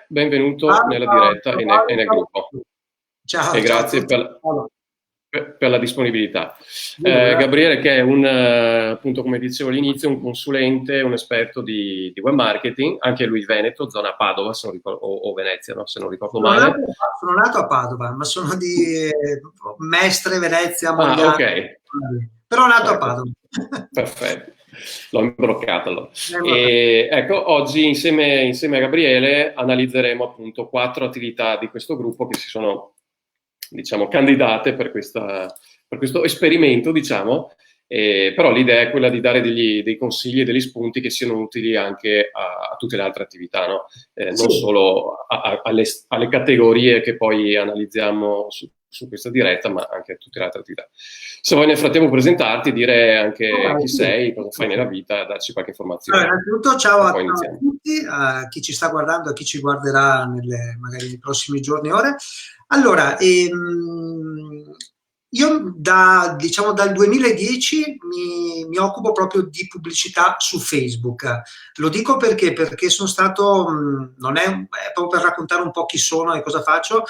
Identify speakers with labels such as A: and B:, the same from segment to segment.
A: benvenuto
B: Ciao,
A: nella
B: ciao,
A: diretta
B: ciao,
A: e nel
B: ciao.
A: gruppo
B: Ciao,
A: e
B: ciao a
A: grazie
B: tutti.
A: per la disponibilità.
B: Figurati.
A: Gabriele, che è appunto come dicevo all'inizio, un consulente, un esperto di web marketing, anche lui Veneto, zona Padova se non ricordo, o Venezia, no? Se non ricordo
B: Sono nato,
A: male.
B: sono nato a Padova, ma sono di Mestre, Venezia,
A: Ah, ok,
B: Mogliano, però nato a
A: ecco,
B: Padova.
A: perfetto, l'ho imbroccato allora.
B: Bravo.
A: E ecco, oggi insieme a Gabriele analizzeremo appunto 4 attività di questo gruppo che si sono, diciamo, candidate per questo esperimento, diciamo. Però l'idea è quella di dare dei consigli e degli spunti che siano utili anche a tutte le altre attività, no? Non
B: Sì,
A: solo alle categorie che poi analizziamo su questa diretta, ma anche a tutte le altre attività. Se vuoi nel frattempo presentarti, dire anche chi
B: sì.
A: sei, cosa fai nella vita, darci qualche
B: Allora,
A: informazione
B: innanzitutto ciao
A: e
B: a,
A: poi
B: a
A: iniziamo.
B: tutti, a chi ci sta guardando, a chi ci guarderà magari nei prossimi giorni e ore. Allora, io diciamo, dal 2010 mi occupo proprio di pubblicità su Facebook. Lo dico perché sono stato, non è proprio per raccontare un po' chi sono e cosa faccio,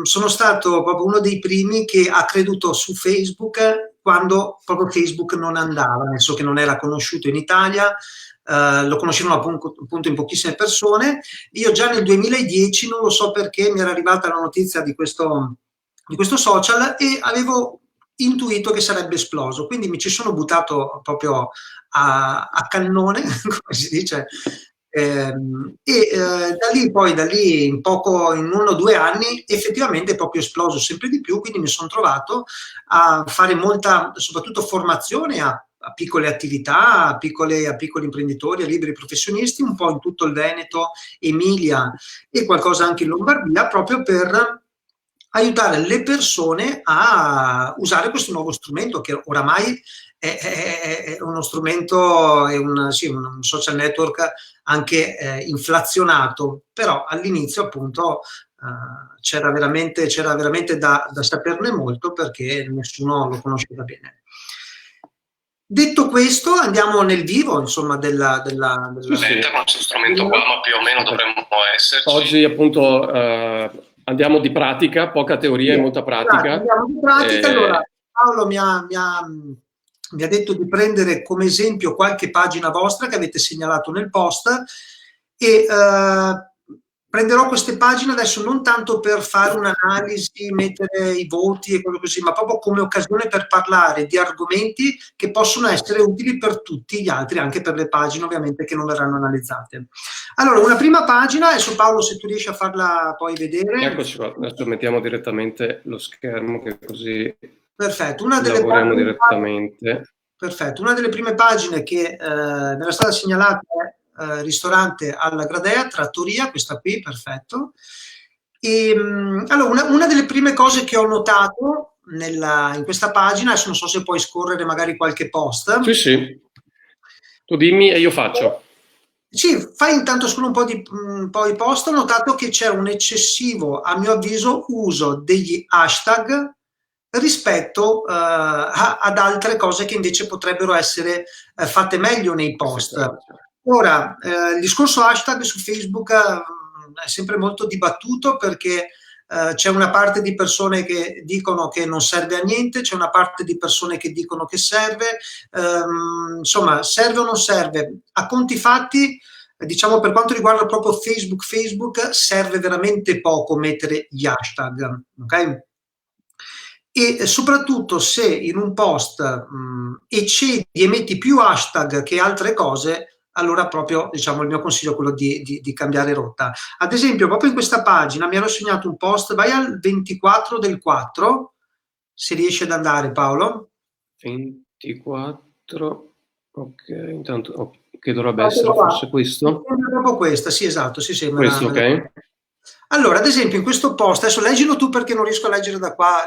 B: sono stato proprio uno dei primi che ha creduto su Facebook quando proprio Facebook non andava, nel senso che non era conosciuto in Italia, lo conoscevano appunto in pochissime persone. Io già nel 2010, non lo so perché, mi era arrivata la notizia di questo social e avevo intuito che sarebbe esploso, quindi mi ci sono buttato proprio a cannone, come si dice, da lì in 1 o 2 anni effettivamente è proprio esploso sempre di più, quindi mi sono trovato a fare molta, soprattutto formazione a piccole attività, a piccoli imprenditori, a liberi professionisti, un po' in tutto il Veneto, Emilia e qualcosa anche in Lombardia, proprio per aiutare le persone a usare questo nuovo strumento che oramai è uno strumento, sì, un social network anche inflazionato, però all'inizio appunto c'era veramente da saperne molto perché nessuno lo conosceva bene. Detto questo, andiamo nel vivo, insomma,
A: Sì, sì.
C: Con questo strumento qua, ma più o meno dovremmo esserci.
A: Oggi appunto andiamo di pratica, poca teoria e molta
B: Esatto,
A: pratica.
B: andiamo di pratica. Allora, Paolo mi ha detto di prendere come esempio qualche pagina vostra che avete segnalato nel post e prenderò queste pagine adesso non tanto per fare un'analisi, mettere i voti e quello così, ma proprio come occasione per parlare di argomenti che possono essere utili per tutti gli altri, anche per le pagine ovviamente che non verranno analizzate. Allora, una prima pagina, adesso Paolo se tu riesci a farla poi vedere.
A: Eccoci qua, adesso mettiamo direttamente lo schermo che così
B: Perfetto,
A: lavoriamo direttamente.
B: perfetto. Una delle prime pagine che mi era stata segnalata è ristorante alla Gradea, trattoria, questa qui, perfetto. Allora, una delle prime cose che ho notato in questa pagina, adesso non so se puoi scorrere magari qualche post.
A: Sì, sì, tu dimmi e io faccio.
B: Sì, fai intanto solo un po' di post. Ho notato che c'è un eccessivo, a mio avviso, uso degli hashtag rispetto ad altre cose che invece potrebbero essere fatte meglio nei post. Ora, il discorso hashtag su Facebook è sempre molto dibattuto perché c'è una parte di persone che dicono che non serve a niente, c'è una parte di persone che dicono che serve, insomma, serve o non serve? A conti fatti, diciamo per quanto riguarda proprio Facebook serve veramente poco mettere gli hashtag, ok? E soprattutto se in un post eccedi e metti più hashtag che altre cose, allora proprio diciamo il mio consiglio è quello di cambiare rotta. Ad esempio, proprio in questa pagina mi ero segnato un post, vai al 24 del 4, se riesci ad andare Paolo.
A: 24, ok, intanto che dovrebbe
B: Eccolo
A: essere
B: qua.
A: forse
B: Mi
A: questo.
B: sembra proprio questa, sì esatto, sì, sì,
A: Questo, ok.
B: Allora, ad esempio, in questo post, adesso leggilo tu perché non riesco a leggere da qua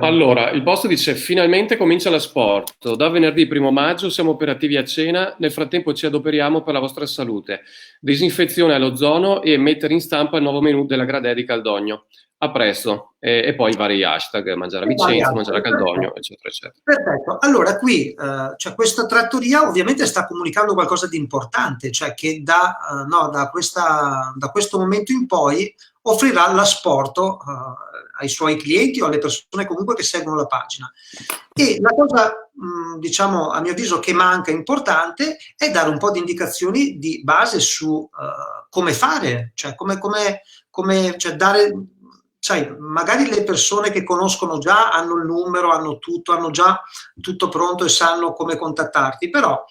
A: Allora, il post dice: finalmente comincia la sport. Da venerdì 1° maggio siamo operativi a cena. Nel frattempo ci adoperiamo per la vostra salute. Disinfezione all'ozono e mettere in stampa il nuovo menù della Gradea di Caldogno. A presto. E poi i vari hashtag, mangiare a Vicenza, mangiare a Caldogno, eccetera, eccetera.
B: Perfetto. Allora, qui cioè questa trattoria ovviamente sta comunicando qualcosa di importante, cioè che da questo momento in poi offrirà l'asporto ai suoi clienti o alle persone comunque che seguono la pagina. E la cosa, diciamo, a mio avviso che manca importante è dare un po' di indicazioni di base su come fare, cioè cioè dare, sai, magari le persone che conoscono già hanno il numero, hanno già tutto pronto e sanno come contattarti, però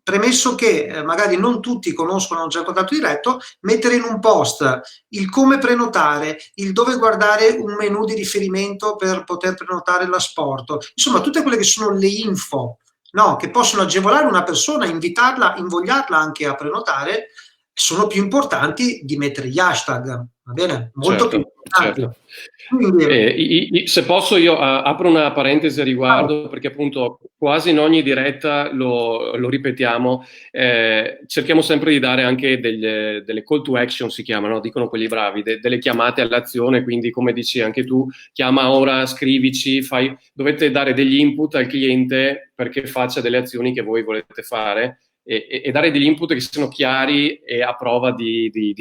B: premesso che magari non tutti conoscono già il contatto diretto, mettere in un post il come prenotare, il dove guardare un menu di riferimento per poter prenotare l'asporto, insomma tutte quelle che sono le info, no, che possono agevolare una persona, invogliarla anche a prenotare, sono più importanti di mettere gli hashtag, va bene? Molto più importanti.
A: Certo.
B: Quindi,
A: se posso io apro una parentesi a riguardo, perché appunto quasi in ogni diretta lo ripetiamo, cerchiamo sempre di dare anche delle call to action, si chiamano, dicono quelli bravi, delle chiamate all'azione, quindi come dici anche tu, chiama ora, scrivici, dovete dare degli input al cliente perché faccia delle azioni che voi volete fare. E dare degli input che siano chiari e a prova di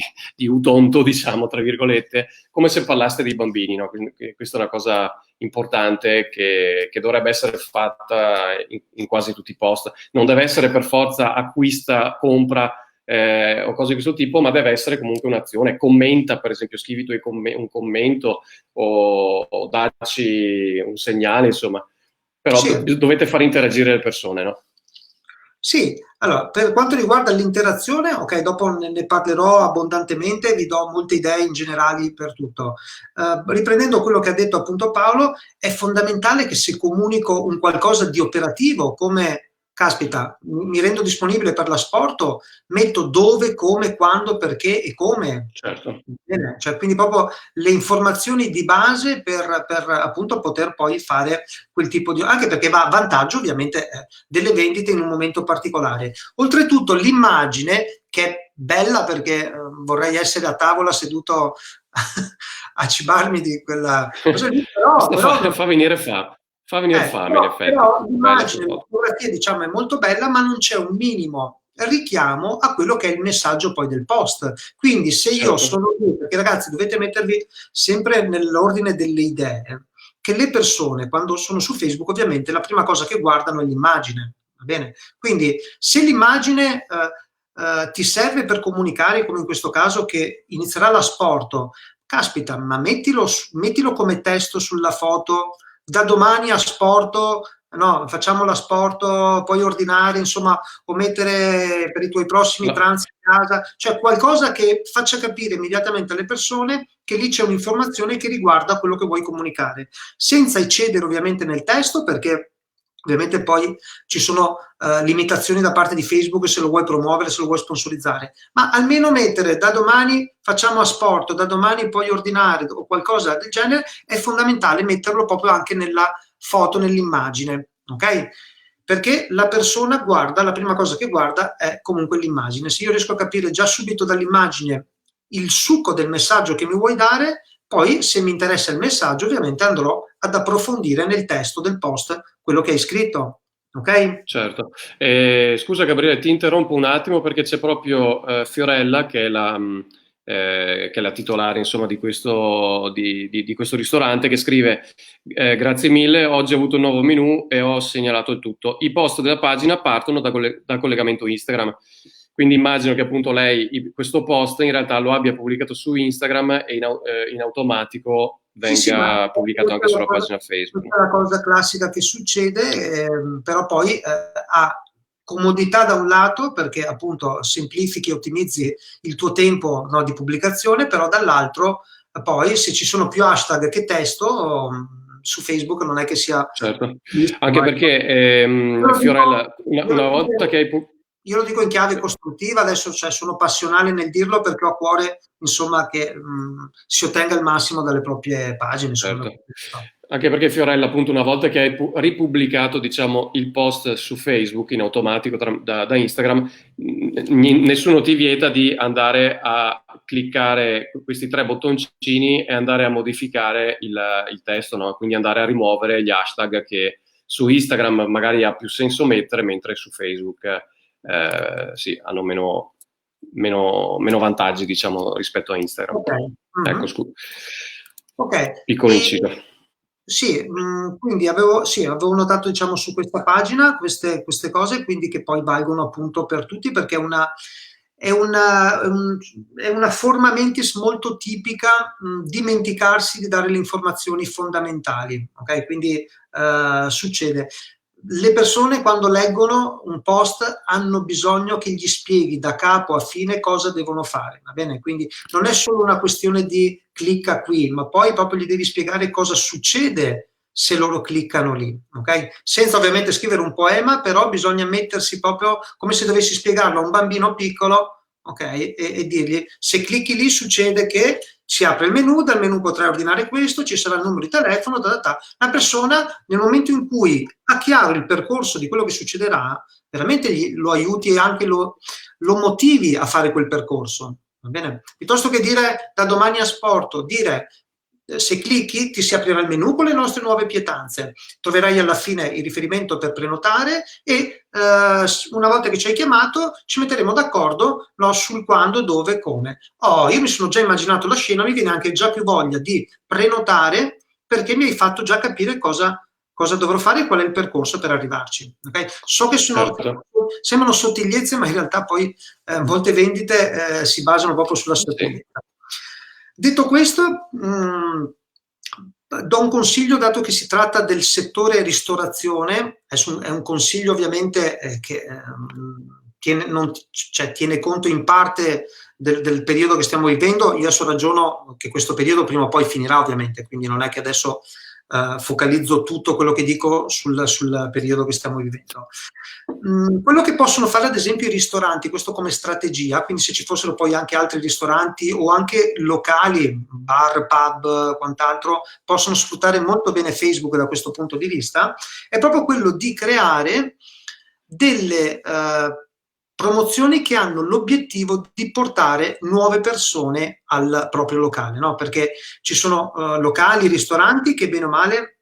A: udonto, diciamo, tra virgolette, come se parlaste dei bambini, no? Quindi questa è una cosa importante che dovrebbe essere fatta in quasi tutti i post. Non deve essere per forza acquista, compra o cose di questo tipo, ma deve essere comunque un'azione. Commenta, per esempio, scrivi tu un commento o dacci un segnale, insomma. Però sì, dovete far interagire le persone, no?
B: Sì, allora, per quanto riguarda l'interazione, ok, dopo ne parlerò abbondantemente, vi do molte idee in generale per tutto. Riprendendo quello che ha detto appunto Paolo, è fondamentale che se comunico un qualcosa di operativo, come, caspita, mi rendo disponibile per l'asporto, metto dove, come, quando, perché e come.
A: Certo.
B: Bene, cioè, quindi proprio le informazioni di base per appunto poter poi fare quel tipo di... anche perché va a vantaggio ovviamente delle vendite in un momento particolare. Oltretutto l'immagine, che è bella perché vorrei essere a tavola seduto a cibarmi di quella cosa lì, però
A: fa venire fame. Fa venire fame, in effetti.
B: Però l'immagine, la fotografia, diciamo, è molto bella, ma non c'è un minimo richiamo a quello che è il messaggio poi del post. Quindi se io sono lì, perché ragazzi dovete mettervi sempre nell'ordine delle idee, che le persone quando sono su Facebook ovviamente la prima cosa che guardano è l'immagine, va bene? Quindi se l'immagine ti serve per comunicare, come in questo caso che inizierà l'asporto, caspita, ma mettilo come testo sulla foto, da domani asporto, no, facciamo l'asporto, puoi ordinare, insomma, o mettere per i tuoi prossimi pranzi a casa, cioè qualcosa che faccia capire immediatamente alle persone che lì c'è un'informazione che riguarda quello che vuoi comunicare, senza eccedere ovviamente nel testo, perché ovviamente poi ci sono limitazioni da parte di Facebook se lo vuoi promuovere, se lo vuoi sponsorizzare, ma almeno mettere da domani facciamo asporto, da domani puoi ordinare o qualcosa del genere, è fondamentale metterlo proprio anche nella foto, nell'immagine, ok? Perché la persona guarda, la prima cosa che guarda è comunque l'immagine. Se io riesco a capire già subito dall'immagine il succo del messaggio che mi vuoi dare, poi se mi interessa il messaggio ovviamente andrò ad approfondire nel testo del post quello che hai scritto, ok?
A: Certo. Scusa Gabriele, ti interrompo un attimo perché c'è proprio Fiorella che è la titolare, insomma, di questo ristorante, che scrive grazie mille, oggi ho avuto un nuovo menù e ho segnalato il tutto. I post della pagina partono dal collegamento Instagram. Quindi immagino che appunto lei questo post in realtà lo abbia pubblicato su Instagram e in automatico venga pubblicato anche sulla pagina Facebook.
B: Questa è la cosa classica che succede, però poi ha comodità da un lato perché appunto semplifichi e ottimizzi il tuo tempo, no, di pubblicazione, però dall'altro poi se ci sono più hashtag che testo su Facebook non è che sia...
A: Certo, anche perché Fiorella, una volta che hai
B: io lo dico in chiave costruttiva, adesso sono passionale nel dirlo perché ho a cuore, insomma, che si ottenga il massimo dalle proprie pagine.
A: Certo. Anche perché Fiorella, appunto, una volta che hai ripubblicato, diciamo, il post su Facebook in automatico da Instagram, nessuno ti vieta di andare a cliccare questi 3 bottoncini e andare a modificare il testo, no? Quindi andare a rimuovere gli hashtag che su Instagram magari ha più senso mettere, mentre su Facebook sì, hanno meno vantaggi, diciamo, rispetto a Instagram.
B: Okay.
A: Ecco, scusa.
B: Ok.
A: Piccolo inciso.
B: Sì, quindi avevo notato, diciamo, su questa pagina queste cose, quindi che poi valgono appunto per tutti, perché è una forma mentis molto tipica, dimenticarsi di dare le informazioni fondamentali, ok? Quindi succede. Le persone quando leggono un post hanno bisogno che gli spieghi da capo a fine cosa devono fare, va bene? Quindi non è solo una questione di clicca qui, ma poi proprio gli devi spiegare cosa succede se loro cliccano lì, ok? Senza ovviamente scrivere un poema, però bisogna mettersi proprio come se dovessi spiegarlo a un bambino piccolo, ok? E dirgli, se clicchi lì succede che si apre il menu, dal menu potrai ordinare questo, ci sarà il numero di telefono, la persona nel momento in cui ha chiaro il percorso di quello che succederà, veramente lo aiuti e anche lo motivi a fare quel percorso, va bene? Piuttosto che dire da domani a Sporto, dire se clicchi ti si aprirà il menu con le nostre nuove pietanze, troverai alla fine il riferimento per prenotare e una volta che ci hai chiamato ci metteremo d'accordo, no, sul quando, dove, come. Io mi sono già immaginato la scena, mi viene anche già più voglia di prenotare perché mi hai fatto già capire cosa dovrò fare e qual è il percorso per arrivarci. Okay? So che sembrano sottigliezze, ma in realtà poi molte vendite si basano proprio sulla sottigliezza. Detto questo, do un consiglio, dato che si tratta del settore ristorazione, è un consiglio ovviamente che tiene conto in parte del periodo che stiamo vivendo. Io adesso ragiono che questo periodo prima o poi finirà, ovviamente, quindi non è che adesso focalizzo tutto quello che dico sul periodo che stiamo vivendo. Quello che possono fare ad esempio i ristoranti, questo come strategia, quindi se ci fossero poi anche altri ristoranti o anche locali, bar, pub, quant'altro, possono sfruttare molto bene Facebook da questo punto di vista, è proprio quello di creare delle promozioni che hanno l'obiettivo di portare nuove persone al proprio locale, no? Perché ci sono locali, ristoranti che bene o male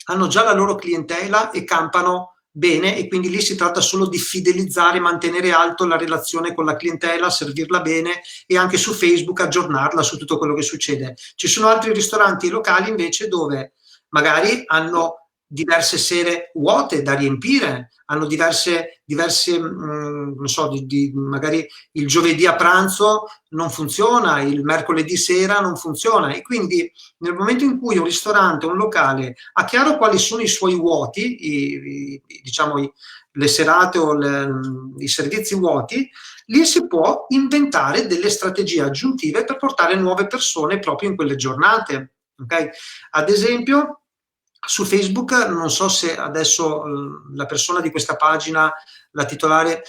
B: hanno già la loro clientela e campano bene, e quindi lì si tratta solo di fidelizzare, mantenere alto la relazione con la clientela, servirla bene e anche su Facebook aggiornarla su tutto quello che succede. Ci sono altri ristoranti locali invece dove magari hanno diverse sere vuote da riempire, hanno diverse non so, magari il giovedì a pranzo non funziona, il mercoledì sera non funziona, e quindi nel momento in cui un ristorante, un locale ha chiaro quali sono i suoi vuoti, diciamo le serate o i servizi vuoti, lì si può inventare delle strategie aggiuntive per portare nuove persone proprio in quelle giornate. Okay? Ad esempio, su Facebook, non so se adesso la persona di questa pagina, la titolare,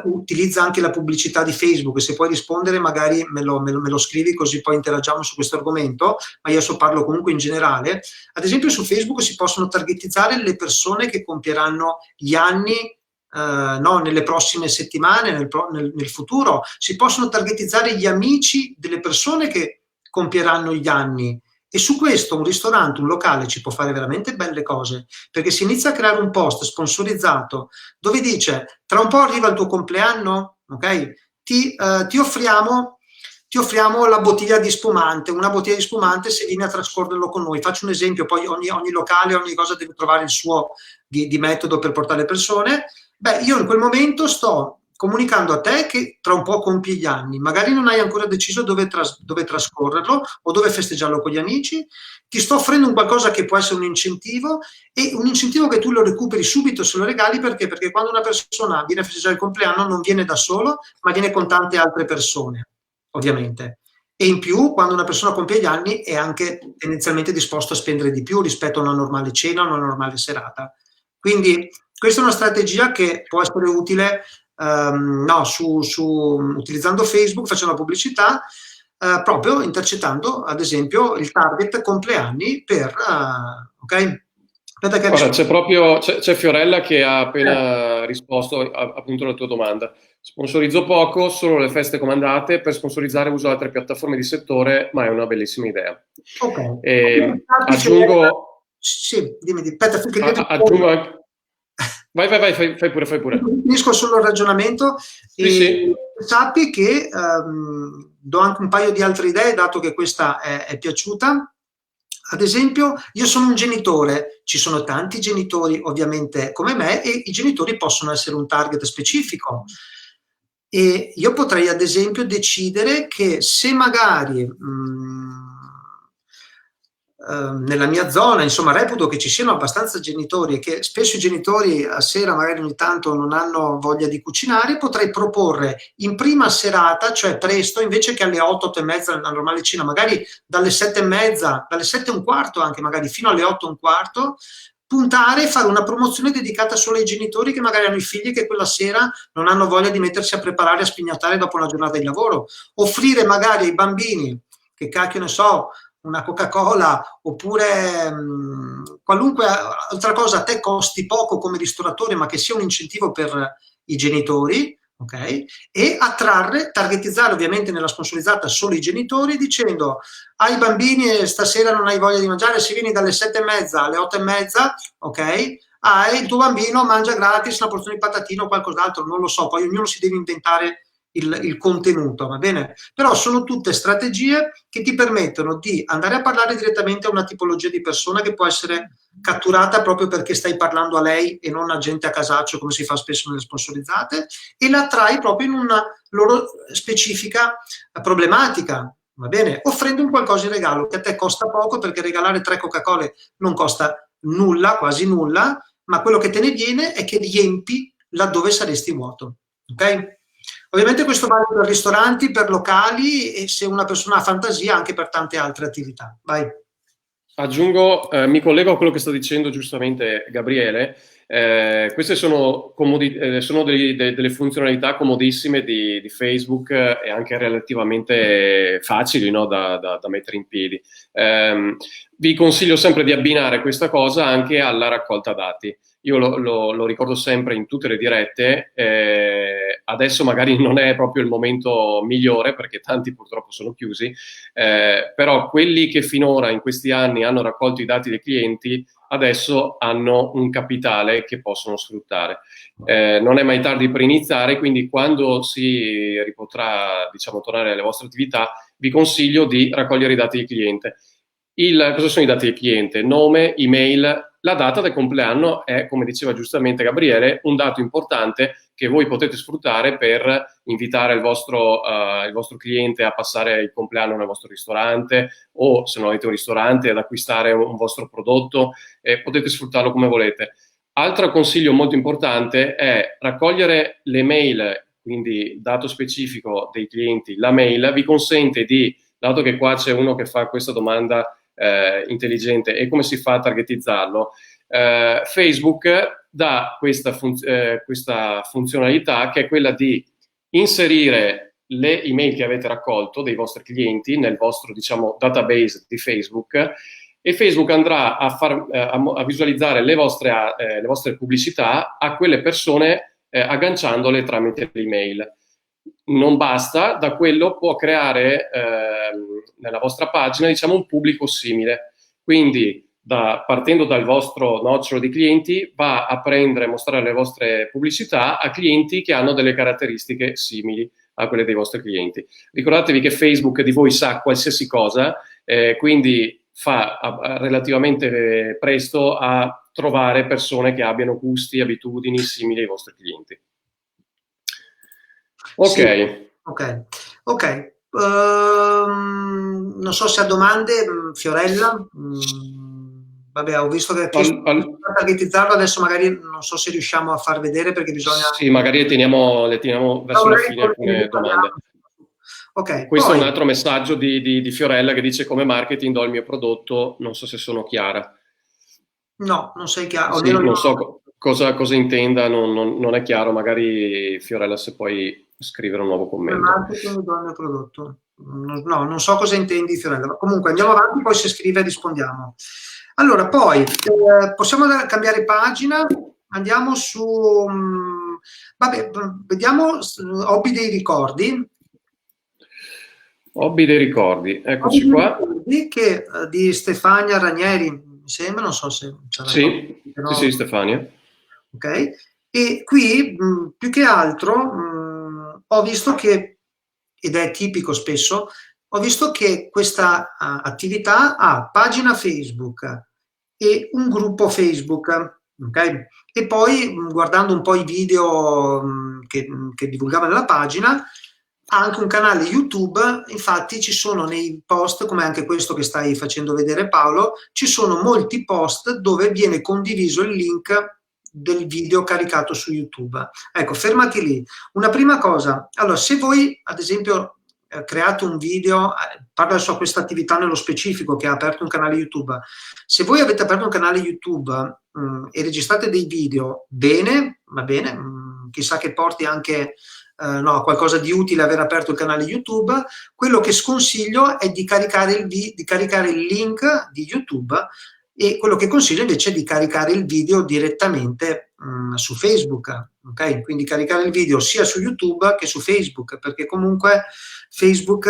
B: utilizza anche la pubblicità di Facebook. Se puoi rispondere magari me lo scrivi, così poi interagiamo su questo argomento, ma io adesso parlo comunque in generale. Ad esempio su Facebook si possono targetizzare le persone che compieranno gli anni nelle prossime settimane, nel futuro. Si possono targetizzare gli amici delle persone che compieranno gli anni. E su questo un ristorante, un locale ci può fare veramente belle cose, perché si inizia a creare un post sponsorizzato dove dice: tra un po' arriva il tuo compleanno, ok? Ti offriamo la bottiglia di spumante, una bottiglia di spumante se vieni a trascorrerlo con noi. Faccio un esempio, poi ogni locale, ogni cosa deve trovare il suo di metodo per portare le persone. Beh, io in quel momento sto comunicando a te che tra un po' compi gli anni, magari non hai ancora deciso dove trascorrerlo o dove festeggiarlo con gli amici, ti sto offrendo un qualcosa che può essere un incentivo, e un incentivo che tu lo recuperi subito se lo regali. Perché quando una persona viene a festeggiare il compleanno non viene da solo, ma viene con tante altre persone, ovviamente. E in più, quando una persona compie gli anni, è anche tendenzialmente disposto a spendere di più rispetto a una normale cena o una normale serata. Quindi questa è una strategia che può essere utile utilizzando Facebook, facendo la pubblicità, proprio intercettando ad esempio il target compleanni per ok?
A: Guarda, c'è Fiorella che ha appena risposto appunto alla tua domanda. Sponsorizzo poco, solo le feste comandate, per sponsorizzare uso altre piattaforme di settore, ma è una bellissima idea.
B: Ok.
A: Aggiungo...
B: Sì, dimmi, aspetta,
A: aggiungo anche... Vai, fai pure.
B: Finisco solo il ragionamento.
A: Sì.
B: Sappi che do anche un paio di altre idee, dato che questa è piaciuta. Ad esempio, io sono un genitore, ci sono tanti genitori ovviamente come me e i genitori possono essere un target specifico. E io potrei ad esempio decidere che se magari nella mia zona, insomma, reputo che ci siano abbastanza genitori e che spesso i genitori a sera magari ogni tanto non hanno voglia di cucinare, potrei proporre in prima serata, cioè presto, invece che alle 8, 8 e mezza la normale cena, magari dalle 7 e mezza, dalle 7 e un quarto anche, magari fino alle 8 e un quarto, puntare e fare una promozione dedicata solo ai genitori che magari hanno i figli che quella sera non hanno voglia di mettersi a preparare, a spignattare dopo una giornata di lavoro. Offrire magari ai bambini, che cacchio ne so, una Coca-Cola oppure qualunque altra cosa a te costi poco come ristoratore, ma che sia un incentivo per i genitori, ok? E targetizzare ovviamente nella sponsorizzata solo i genitori dicendo ai bambini stasera non hai voglia di mangiare, se vieni dalle 7 e mezza alle 8 e mezza, ok? Il tuo bambino mangia gratis una porzione di patatino o qualcos'altro, non lo so, poi ognuno si deve inventare il contenuto, va bene? Però sono tutte strategie che ti permettono di andare a parlare direttamente a una tipologia di persona che può essere catturata proprio perché stai parlando a lei e non a gente a casaccio come si fa spesso nelle sponsorizzate, e la attrai proprio in una loro specifica problematica, va bene? Offrendo un qualcosa in regalo che a te costa poco, perché regalare 3 Coca-Cola non costa nulla, quasi nulla, ma quello che te ne viene è che riempi laddove saresti vuoto, ok? Ovviamente questo vale per ristoranti, per locali e, se una persona ha fantasia, anche per tante altre attività. Vai.
A: Aggiungo, mi collego a quello che sta dicendo giustamente Gabriele. Queste sono delle funzionalità comodissime di Facebook e anche relativamente facili, no, da mettere in piedi. Vi consiglio sempre di abbinare questa cosa anche alla raccolta dati. Io lo ricordo sempre in tutte le dirette, adesso magari non è proprio il momento migliore perché tanti purtroppo sono chiusi, però quelli che finora in questi anni hanno raccolto i dati dei clienti adesso hanno un capitale che possono sfruttare. Non è mai tardi per iniziare, quindi quando si ripotrà, diciamo, tornare alle vostre attività, vi consiglio di raccogliere i dati del cliente. Cosa sono i dati del cliente? Nome, email. La data del compleanno è, come diceva giustamente Gabriele, un dato importante che voi potete sfruttare per invitare il vostro cliente a passare il compleanno nel vostro ristorante, o se non avete un ristorante ad acquistare un vostro prodotto, potete sfruttarlo come volete. Altro consiglio molto importante è raccogliere le mail, quindi dato specifico dei clienti. La mail vi consente di, dato che qua c'è uno che fa questa domanda intelligente, e come si fa a targetizzarlo? Facebook dà questa funzionalità, che è quella di inserire le email che avete raccolto dei vostri clienti nel vostro, diciamo, database di Facebook, e Facebook andrà a visualizzare le vostre pubblicità a quelle persone agganciandole tramite l'email. Non basta, da quello può creare nella vostra pagina, diciamo, un pubblico simile. Quindi partendo dal vostro nocciolo di clienti, va a mostrare le vostre pubblicità a clienti che hanno delle caratteristiche simili a quelle dei vostri clienti. Ricordatevi che Facebook di voi sa qualsiasi cosa, quindi fa relativamente presto a trovare persone che abbiano gusti e abitudini simili ai vostri clienti. Ok.
B: Sì, ok. Non so se ha domande, Fiorella. Vabbè, ho visto che ha chiesto di targetizzarlo, adesso magari non so se riusciamo a far vedere, perché bisogna...
A: Sì, magari le teniamo verso la fine alcune domande.
B: Okay,
A: questo è un altro messaggio di Fiorella che dice: come marketing do il mio prodotto, non so se sono chiara.
B: No, non sei chiaro.
A: Sì, non so. cosa intenda non è chiaro, magari Fiorella se puoi scrivere un nuovo commento.
B: Marketing donne prodotto. No, non so cosa intendi Fiorella, ma comunque andiamo avanti, poi se scrive rispondiamo. Allora, poi possiamo cambiare pagina, andiamo su, vabbè, vediamo hobby dei ricordi.
A: Hobby dei ricordi, eccoci qua.
B: Che di Stefania Ranieri, mi sembra, non so se sarà
A: sì, no? Sì, Stefania.
B: Ok, e qui più che altro ho visto che, ed è tipico spesso, ho visto che questa attività ha pagina Facebook e un gruppo Facebook, ok? E poi guardando un po' i video che divulgava nella pagina, ha anche un canale YouTube. Infatti ci sono nei post, come anche questo che stai facendo vedere Paolo, ci sono molti post dove viene condiviso il link del video caricato su YouTube. Ecco, fermati lì. Una prima cosa, allora se voi ad esempio create un video, parlo adesso a questa attività nello specifico che ha aperto un canale YouTube, se voi avete aperto un canale YouTube e registrate dei video, bene, va bene, chissà che porti anche qualcosa di utile aver aperto il canale YouTube. Quello che sconsiglio è di caricare il link di YouTube, e quello che consiglio invece è di caricare il video direttamente su Facebook, ok? Quindi caricare il video sia su YouTube che su Facebook, perché comunque Facebook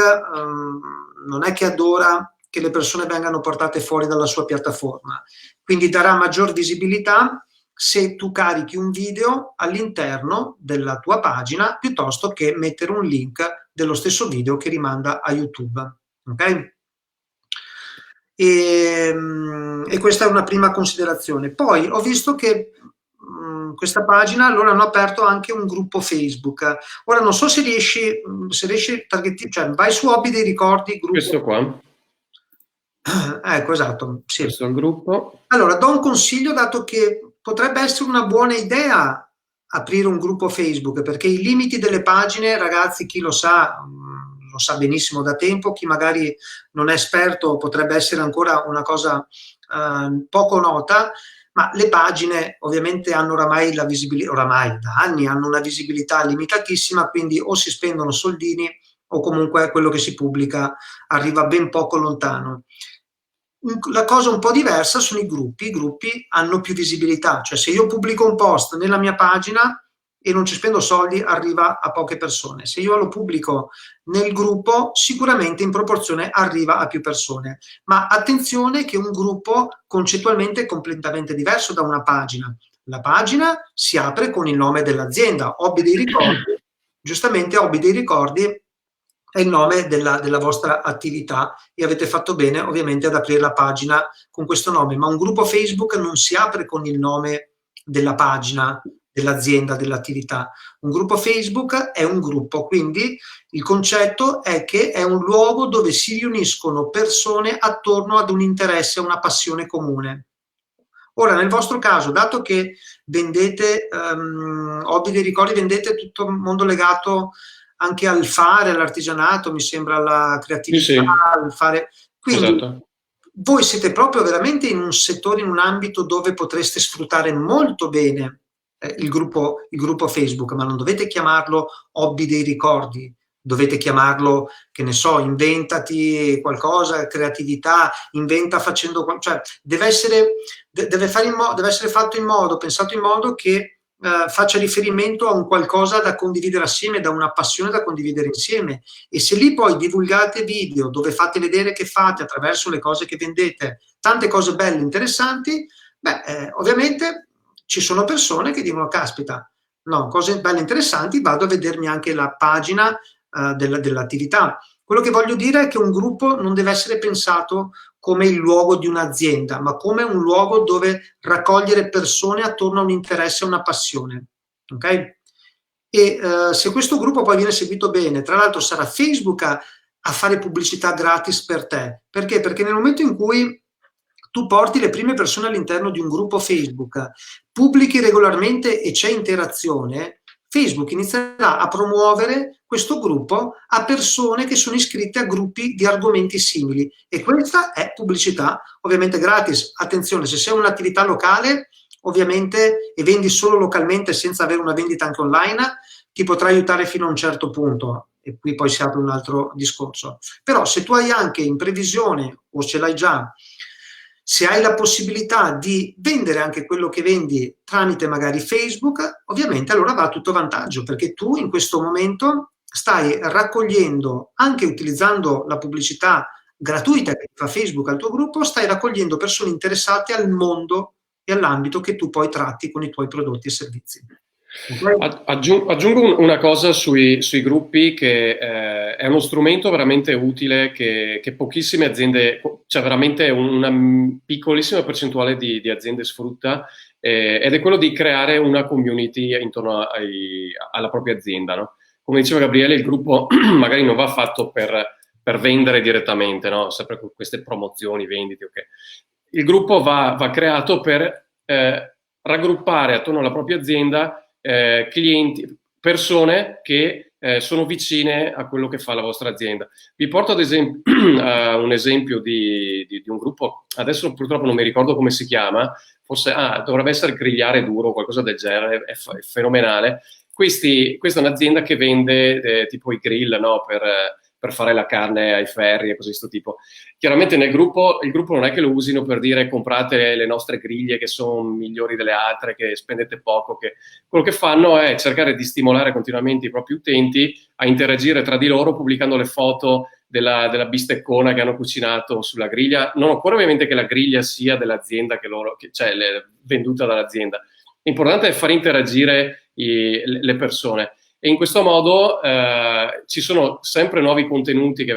B: non è che adora che le persone vengano portate fuori dalla sua piattaforma, quindi darà maggior visibilità se tu carichi un video all'interno della tua pagina piuttosto che mettere un link dello stesso video che rimanda a YouTube, ok? E questa è una prima considerazione. Poi ho visto che questa pagina loro hanno aperto anche un gruppo Facebook. Ora non so se riesci cioè vai su hobby dei ricordi, gruppo.
A: Questo qua.
B: Ecco, esatto. Sì.
A: Questo è il gruppo.
B: Allora, do un consiglio, dato che potrebbe essere una buona idea aprire un gruppo Facebook, perché i limiti delle pagine, ragazzi, chi lo sa benissimo da tempo, chi magari non è esperto potrebbe essere ancora una cosa poco nota, ma le pagine ovviamente hanno oramai la visibilità, oramai da anni hanno una visibilità limitatissima, quindi o si spendono soldini o comunque quello che si pubblica arriva ben poco lontano. La cosa un po' diversa sono i gruppi hanno più visibilità, cioè se io pubblico un post nella mia pagina e non ci spendo soldi, arriva a poche persone. Se io lo pubblico nel gruppo, sicuramente in proporzione arriva a più persone. Ma attenzione che un gruppo concettualmente è completamente diverso da una pagina. La pagina si apre con il nome dell'azienda, Hobby dei Ricordi. Giustamente Hobby dei Ricordi è il nome della vostra attività e avete fatto bene ovviamente ad aprire la pagina con questo nome, ma un gruppo Facebook non si apre con il nome della pagina, dell'azienda, dell'attività. Un gruppo Facebook è un gruppo, quindi il concetto è che è un luogo dove si riuniscono persone attorno ad un interesse, a una passione comune. Ora, nel vostro caso, dato che vendete hobby dei ricordi, vendete tutto il mondo legato anche al fare, all'artigianato, mi sembra, alla creatività,
A: sì.
B: al fare. Quindi
A: esatto.
B: Voi siete proprio veramente in un settore, in un ambito dove potreste sfruttare molto bene il gruppo Facebook, ma non dovete chiamarlo hobby dei ricordi, dovete chiamarlo, che ne so, inventati qualcosa, creatività, inventa facendo, cioè deve essere fatto in modo, pensato in modo che faccia riferimento a un qualcosa da condividere assieme, da una passione da condividere insieme. E se lì poi divulgate video dove fate vedere che fate attraverso le cose che vendete tante cose belle, interessanti, ovviamente ci sono persone che dicono caspita, no, cose belle interessanti, vado a vedermi anche la pagina dell'attività. Quello che voglio dire è che un gruppo non deve essere pensato come il luogo di un'azienda, ma come un luogo dove raccogliere persone attorno a un interesse, a una passione. Ok? E se questo gruppo poi viene seguito bene, tra l'altro sarà Facebook a fare pubblicità gratis per te. Perché? Perché nel momento in cui tu porti le prime persone all'interno di un gruppo Facebook, pubblichi regolarmente e c'è interazione, Facebook inizierà a promuovere questo gruppo a persone che sono iscritte a gruppi di argomenti simili, e questa è pubblicità ovviamente gratis. Attenzione, se sei un'attività locale ovviamente, e vendi solo localmente senza avere una vendita anche online, ti potrà aiutare fino a un certo punto, e qui poi si apre un altro discorso. Però se tu hai anche in previsione, o ce l'hai già, se hai la possibilità di vendere anche quello che vendi tramite magari Facebook, ovviamente allora va a tutto vantaggio, perché tu in questo momento stai raccogliendo, anche utilizzando la pubblicità gratuita che fa Facebook al tuo gruppo, stai raccogliendo persone interessate al mondo e all'ambito che tu poi tratti con i tuoi prodotti e servizi.
A: Aggiungo una cosa sui gruppi, che è uno strumento veramente utile che pochissime aziende, cioè veramente una piccolissima percentuale di aziende sfrutta, ed è quello di creare una community intorno alla propria azienda, no? Come diceva Gabriele, il gruppo magari non va fatto per vendere direttamente, no? Sempre con queste promozioni, vendite, ok. Il gruppo va creato per raggruppare attorno alla propria azienda clienti, persone che sono vicine a quello che fa la vostra azienda. Vi porto ad esempio un esempio di un gruppo, adesso purtroppo non mi ricordo come si chiama, forse dovrebbe essere Grigliare Duro o qualcosa del genere, è fenomenale. Questa è un'azienda che vende tipo i grill, no? Per fare la carne ai ferri e così sto tipo. Chiaramente il gruppo non è che lo usino per dire comprate le nostre griglie che sono migliori delle altre, che spendete poco. Quello che fanno è cercare di stimolare continuamente i propri utenti a interagire tra di loro pubblicando le foto della bisteccona che hanno cucinato sulla griglia. Non occorre ovviamente che la griglia sia dell'azienda cioè venduta dall'azienda. L'importante è far interagire le persone. E in questo modo ci sono sempre nuovi contenuti che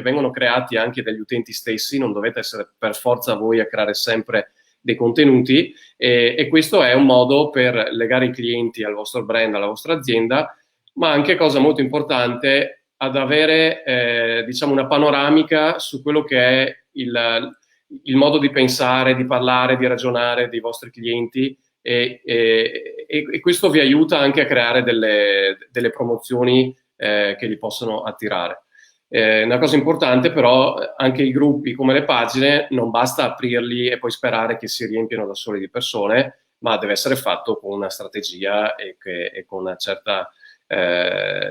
A: vengono creati anche dagli utenti stessi, non dovete essere per forza voi a creare sempre dei contenuti, e questo è un modo per legare i clienti al vostro brand, alla vostra azienda, ma anche, cosa molto importante, ad avere diciamo una panoramica su quello che è il modo di pensare, di parlare, di ragionare dei vostri clienti, e questo vi aiuta anche a creare delle promozioni che li possono attirare. Una cosa importante però, anche i gruppi come le pagine non basta aprirli e poi sperare che si riempiano da soli di persone, ma deve essere fatto con una strategia e con una certa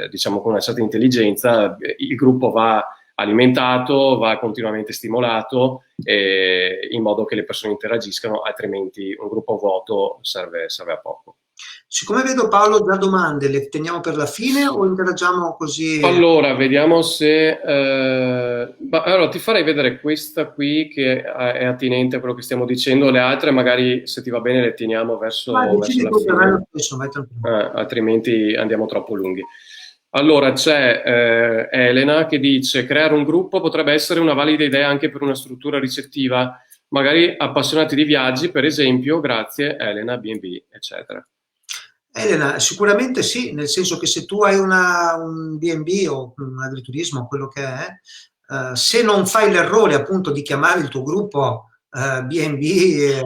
A: diciamo con una certa intelligenza. Il gruppo va alimentato, va continuamente stimolato, in modo che le persone interagiscano, altrimenti un gruppo vuoto serve a poco.
B: Siccome vedo Paolo già domande, le teniamo per la fine o interagiamo così?
A: Allora, vediamo se... allora, ti farei vedere questa qui che è attinente a quello che stiamo dicendo, le altre magari, se ti va bene, le teniamo verso la fine, altrimenti andiamo troppo lunghi. Allora, c'è Elena che dice: creare un gruppo potrebbe essere una valida idea anche per una struttura ricettiva, magari appassionati di viaggi, per esempio. Grazie, Elena, B&B, eccetera.
B: Elena, sicuramente sì, nel senso che se tu hai un B&B o un agriturismo, quello che è, se non fai l'errore appunto di chiamare il tuo gruppo B&B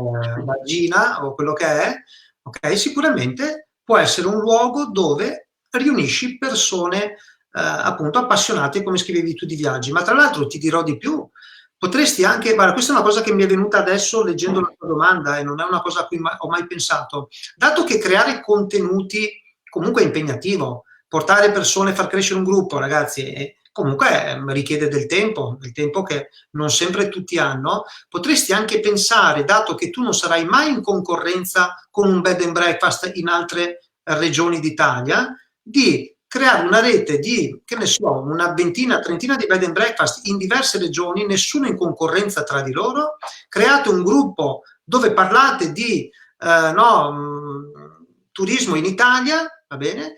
B: Vagina o quello che è, ok, sicuramente può essere un luogo dove riunisci persone appunto appassionate, come scrivevi tu, di viaggi. Ma tra l'altro ti dirò di più, potresti anche, guarda, questa è una cosa che mi è venuta adesso leggendo la tua domanda e non è una cosa a cui ho mai pensato, dato che creare contenuti comunque è impegnativo, portare persone, far crescere un gruppo, ragazzi, comunque richiede del tempo che non sempre tutti hanno. Potresti anche pensare, dato che tu non sarai mai in concorrenza con un bed and breakfast in altre regioni d'Italia, di creare una rete di, che ne so, una ventina, trentina di bed and breakfast in diverse regioni, nessuno in concorrenza tra di loro, create un gruppo dove parlate di turismo in Italia, va bene?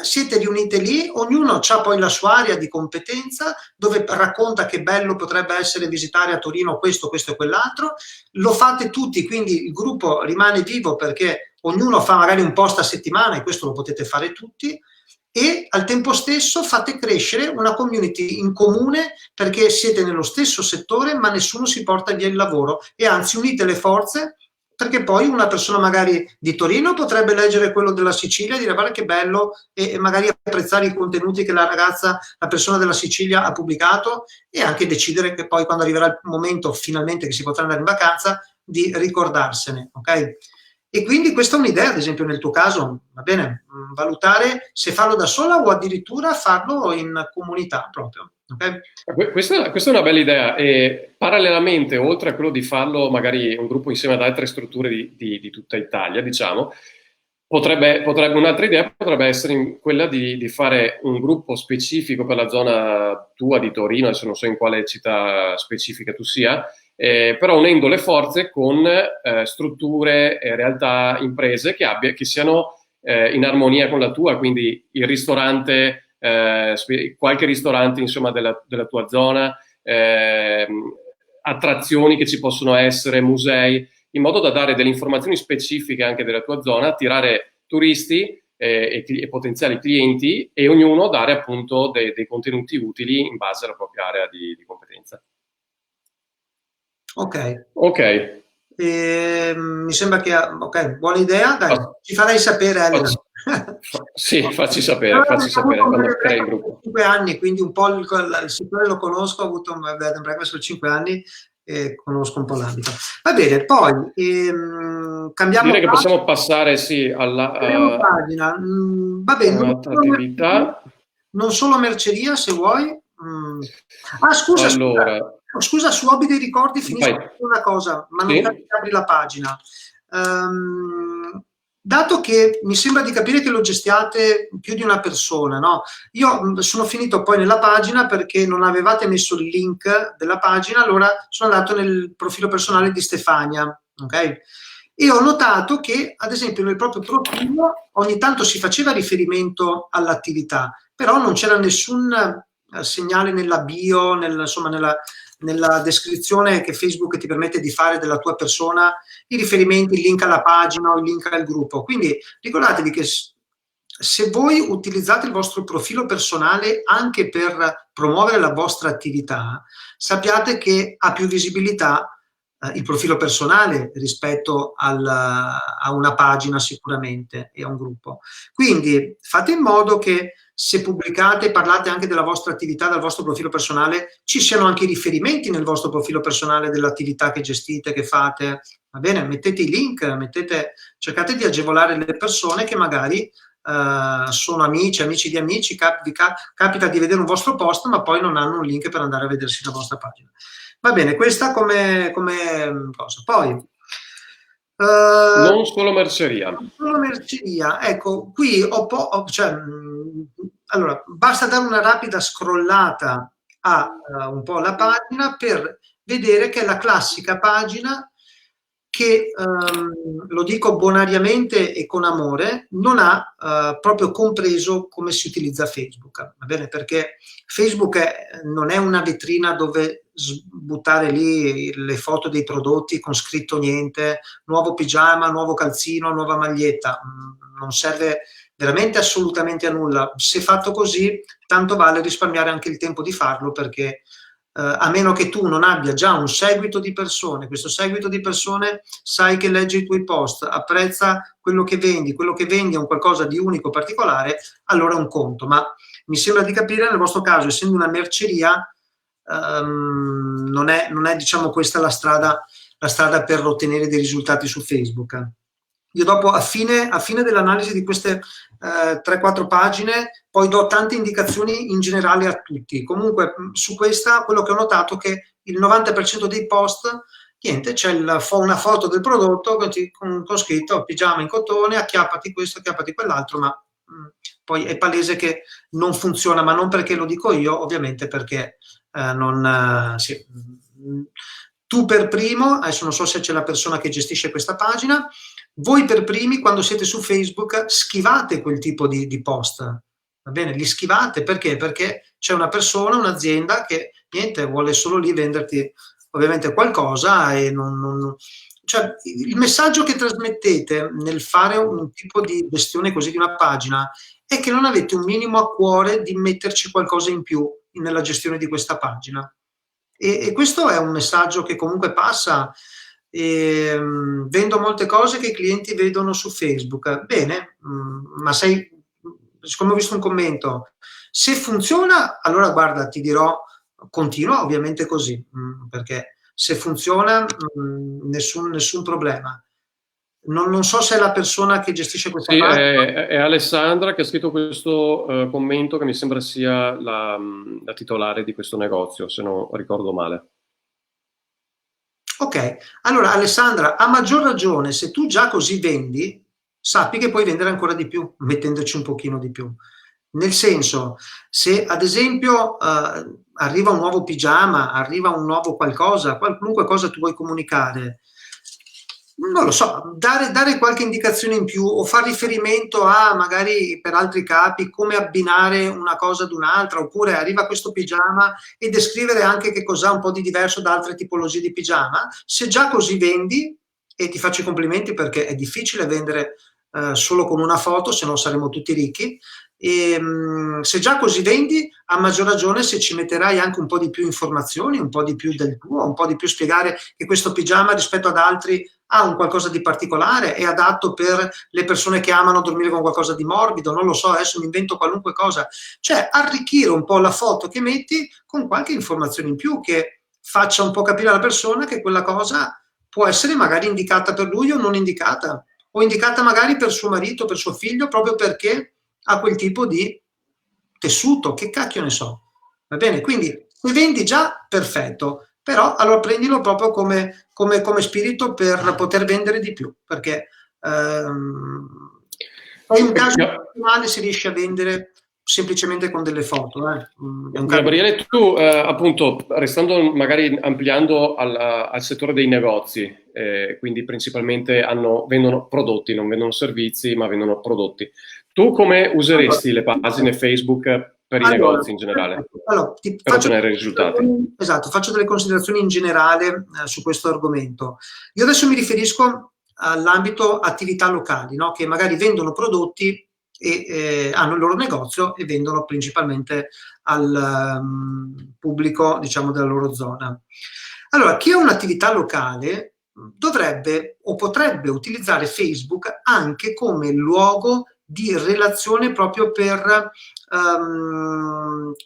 B: Siete riunite lì, ognuno ha poi la sua area di competenza, dove racconta che bello potrebbe essere visitare a Torino questo e quell'altro, lo fate tutti, quindi il gruppo rimane vivo perché ognuno fa magari un post a settimana, e questo lo potete fare tutti, e al tempo stesso fate crescere una community in comune perché siete nello stesso settore, ma nessuno si porta via il lavoro, e anzi unite le forze, perché poi una persona magari di Torino potrebbe leggere quello della Sicilia e dire guarda che bello, e magari apprezzare i contenuti che la persona della Sicilia ha pubblicato, e anche decidere che poi, quando arriverà il momento finalmente che si potrà andare in vacanza, di ricordarsene, ok? E quindi questa è un'idea, ad esempio nel tuo caso, va bene, valutare se farlo da sola o addirittura farlo in comunità proprio. Okay?
A: Questa è una bella idea e parallelamente, oltre a quello di farlo magari un gruppo insieme ad altre strutture di tutta Italia, diciamo, un'altra idea potrebbe essere quella di fare un gruppo specifico per la zona tua di Torino, adesso non so in quale città specifica tu sia, però unendo le forze con strutture, realtà, imprese che siano in armonia con la tua, quindi il ristorante, qualche ristorante insomma della tua zona, attrazioni che ci possono essere, musei, in modo da dare delle informazioni specifiche anche della tua zona, attirare turisti e potenziali clienti e ognuno dare appunto dei contenuti utili in base alla propria area di competenza.
B: Ok. Mi sembra che ok, buona idea, dai, ci farai sapere Elena.
A: Sì, facci sapere quando crei il gruppo.
B: 5 anni, quindi un po' il settore lo conosco, ho avuto un bed and breakfast per 5 anni e conosco un po' l'ambito. Va bene, poi cambiamo.
A: Direi che possiamo passare alla
B: pagina. Va bene,
A: attività.
B: Non solo merceria, se vuoi. Scusa,
A: allora,
B: scusa, su Hobby dei Ricordi finisco una cosa, ma non apri la pagina. Dato che mi sembra di capire che lo gestiate più di una persona, no? Io sono finito poi nella pagina perché non avevate messo il link della pagina, allora sono andato nel profilo personale di Stefania, ok? E ho notato che, ad esempio, nel proprio profilo ogni tanto si faceva riferimento all'attività, però non c'era nessun segnale nella bio, nella descrizione che Facebook ti permette di fare della tua persona, i riferimenti, il link alla pagina o il link al gruppo. Quindi ricordatevi che se voi utilizzate il vostro profilo personale anche per promuovere la vostra attività, sappiate che ha più visibilità il profilo personale rispetto a una pagina sicuramente e a un gruppo. Quindi fate in modo che se pubblicate e parlate anche della vostra attività dal vostro profilo personale, ci siano anche i riferimenti nel vostro profilo personale dell'attività che gestite, che fate. Va bene? Mettete i link, cercate di agevolare le persone che magari sono amici di amici, capita di vedere un vostro post ma poi non hanno un link per andare a vedersi la vostra pagina. Va bene, questa come cosa. Poi
A: non solo merceria.
B: Non solo merceria, ecco, qui allora, basta dare una rapida scrollata a un po' la pagina per vedere che è la classica pagina che, lo dico bonariamente e con amore, non ha proprio compreso come si utilizza Facebook, va bene? Perché Facebook non è una vetrina dove buttare lì le foto dei prodotti con scritto niente, nuovo pigiama, nuovo calzino, nuova maglietta, non serve veramente assolutamente a nulla. Se fatto così, tanto vale risparmiare anche il tempo di farlo, perché a meno che tu non abbia già un seguito di persone, questo seguito di persone sai che legge i tuoi post, apprezza quello che vendi è un qualcosa di unico, particolare, allora è un conto. Ma mi sembra di capire nel vostro caso, essendo una merceria, non è diciamo questa la strada per ottenere dei risultati su Facebook. Io dopo, a fine dell'analisi di queste 3-4 pagine, poi do tante indicazioni in generale a tutti. Comunque su questa, quello che ho notato è che il 90% dei post, niente, c'è una foto del prodotto con scritto pigiama in cotone, acchiappati questo, acchiappati quell'altro, ma poi è palese che non funziona, ma non perché lo dico io, ovviamente perché tu per primo, adesso non so se c'è la persona che gestisce questa pagina, voi per primi quando siete su Facebook schivate quel tipo di post, va bene? Li schivate perché? Perché c'è una persona, un'azienda che niente, vuole solo lì venderti ovviamente qualcosa e cioè, il messaggio che trasmettete nel fare un tipo di gestione così di una pagina è che non avete un minimo a cuore di metterci qualcosa in più nella gestione di questa pagina. E questo è un messaggio che comunque passa. Vendo molte cose che i clienti vedono su Facebook. Bene, ma siccome ho visto un commento, se funziona, allora guarda, ti dirò, continua ovviamente così, perché se funziona nessun problema. Non so se è la persona che gestisce questa
A: Sì,
B: parte.
A: è Alessandra che ha scritto questo commento che mi sembra sia la titolare di questo negozio, se non ricordo male.
B: Ok, allora Alessandra, a maggior ragione, se tu già così vendi, sappi che puoi vendere ancora di più, mettendoci un pochino di più. Nel senso, se ad esempio arriva un nuovo pigiama, arriva un nuovo qualcosa, qualunque cosa tu vuoi comunicare, non lo so, dare qualche indicazione in più o far riferimento a magari per altri capi come abbinare una cosa ad un'altra, oppure arriva questo pigiama e descrivere anche che cos'ha un po' di diverso da altre tipologie di pigiama. Se già così vendi, e ti faccio i complimenti perché è difficile vendere solo con una foto, se no saremo tutti ricchi. E, se già così vendi, a maggior ragione se ci metterai anche un po' di più informazioni, un po' di più del tuo, un po' di più spiegare che questo pigiama rispetto ad altri ha un qualcosa di particolare, è adatto per le persone che amano dormire con qualcosa di morbido, non lo so, adesso mi invento qualunque cosa, cioè arricchire un po' la foto che metti con qualche informazione in più che faccia un po' capire alla persona che quella cosa può essere magari indicata per lui o non indicata, o indicata magari per suo marito, per suo figlio, proprio perché ha quel tipo di tessuto, che cacchio ne so. Va bene? Quindi se vendi già, perfetto, però allora prendilo proprio come spirito per poter vendere di più, perché poi in un caso personale si riesce a vendere semplicemente con delle foto.
A: Gabriele, tu appunto, restando magari ampliando al settore dei negozi, quindi principalmente vendono prodotti, non vendono servizi, ma vendono prodotti. Tu come useresti le pagine Facebook per i negozi in generale?
B: Allora,
A: Per ottenere risultati.
B: Esatto, faccio delle considerazioni in generale su questo argomento. Io adesso mi riferisco all'ambito attività locali, no? Che magari vendono prodotti e hanno il loro negozio e vendono principalmente al pubblico, diciamo, della loro zona. Allora, chi ha un'attività locale dovrebbe o potrebbe utilizzare Facebook anche come luogo di relazione proprio per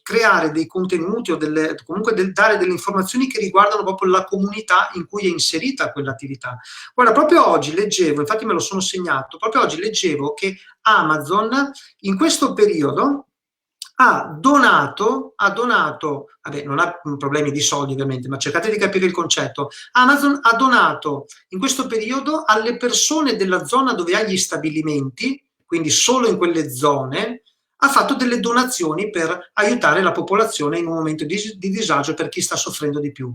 B: creare dei contenuti o comunque dare delle informazioni che riguardano proprio la comunità in cui è inserita quell'attività. Guarda, proprio oggi leggevo, infatti me lo sono segnato, proprio oggi leggevo che Amazon in questo periodo ha donato, vabbè, non ha problemi di soldi ovviamente, ma cercate di capire il concetto. Amazon ha donato in questo periodo alle persone della zona dove ha gli stabilimenti, quindi solo in quelle zone, ha fatto delle donazioni per aiutare la popolazione in un momento di disagio per chi sta soffrendo di più.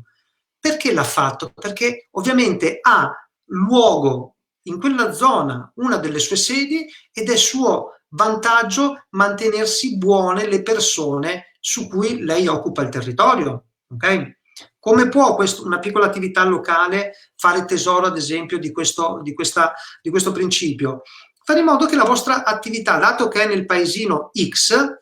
B: Perché l'ha fatto? Perché ovviamente ha luogo in quella zona una delle sue sedi ed è suo vantaggio mantenersi buone le persone su cui lei occupa il territorio. Okay? Come può una piccola attività locale fare tesoro, ad esempio, di questo principio? Fare in modo che la vostra attività, dato che è nel paesino X,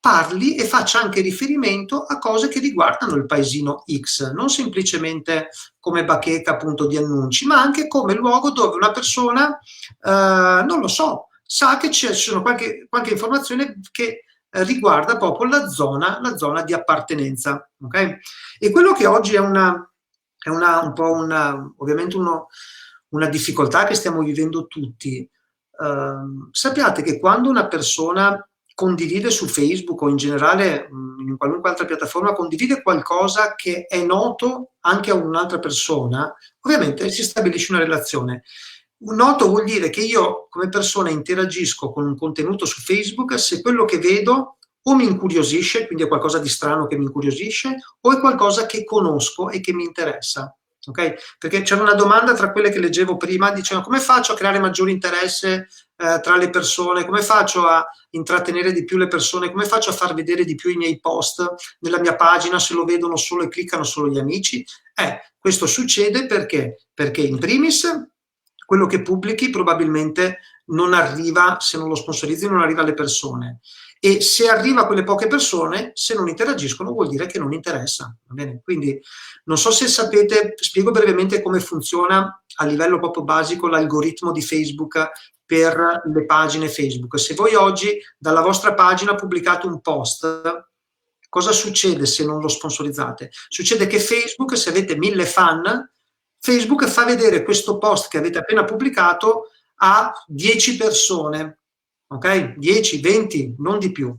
B: parli e faccia anche riferimento a cose che riguardano il paesino X, non semplicemente come bacheca appunto di annunci, ma anche come luogo dove una persona, non lo so, sa che ci sono qualche informazione che riguarda proprio la zona di appartenenza. Okay? E quello che oggi è ovviamente una difficoltà che stiamo vivendo tutti. Sappiate che quando una persona condivide su Facebook o in generale in qualunque altra piattaforma, condivide qualcosa che è noto anche a un'altra persona, ovviamente si stabilisce una relazione. Noto vuol dire che io come persona interagisco con un contenuto su Facebook se quello che vedo o mi incuriosisce, quindi è qualcosa di strano che mi incuriosisce, o è qualcosa che conosco e che mi interessa. Okay? Perché c'era una domanda tra quelle che leggevo prima, dicevano come faccio a creare maggiore interesse tra le persone, come faccio a intrattenere di più le persone, come faccio a far vedere di più i miei post nella mia pagina se lo vedono solo e cliccano solo gli amici. Questo succede perché in primis quello che pubblichi probabilmente non arriva, se non lo sponsorizzi, non arriva alle persone. E se arriva a quelle poche persone, se non interagiscono vuol dire che non interessa. Va bene? Quindi non so se sapete, spiego brevemente come funziona a livello proprio basico l'algoritmo di Facebook per le pagine Facebook. Se voi oggi dalla vostra pagina pubblicate un post, cosa succede se non lo sponsorizzate? Succede che Facebook, se avete 1000 fan, Facebook fa vedere questo post che avete appena pubblicato a 10 persone, ok? 10, 20, non di più.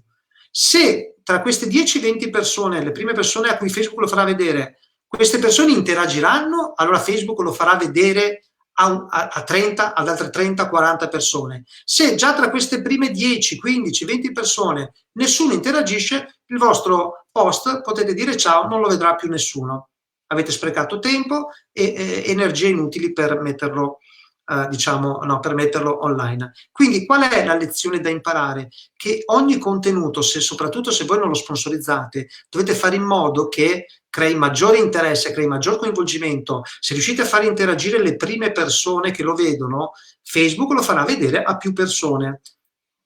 B: Se tra queste 10-20 persone, le prime persone a cui Facebook lo farà vedere, queste persone interagiranno, allora Facebook lo farà vedere a 30, ad altre 30, 40 persone. Se già tra queste prime 10, 15, 20 persone nessuno interagisce, il vostro post potete dire ciao, non lo vedrà più nessuno. Avete sprecato tempo e energie inutili per metterlo, per metterlo online. Quindi qual è la lezione da imparare? Che ogni contenuto, soprattutto se voi non lo sponsorizzate, dovete fare in modo che crei maggiore interesse, crei maggior coinvolgimento. Se riuscite a far interagire le prime persone che lo vedono, Facebook lo farà vedere a più persone.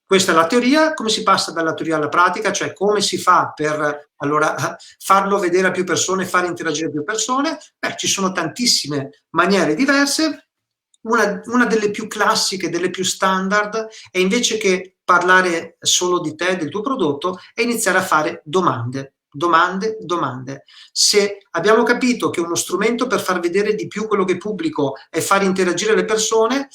B: Questa è la teoria. Come si passa dalla teoria alla pratica? Cioè come si fa per farlo vedere a più persone, far interagire più persone? Ci sono tantissime maniere diverse. Una delle più classiche, delle più standard, è invece che parlare solo di te, del tuo prodotto, è iniziare a fare domande. Se abbiamo capito che uno strumento per far vedere di più quello che pubblico è far interagire le persone,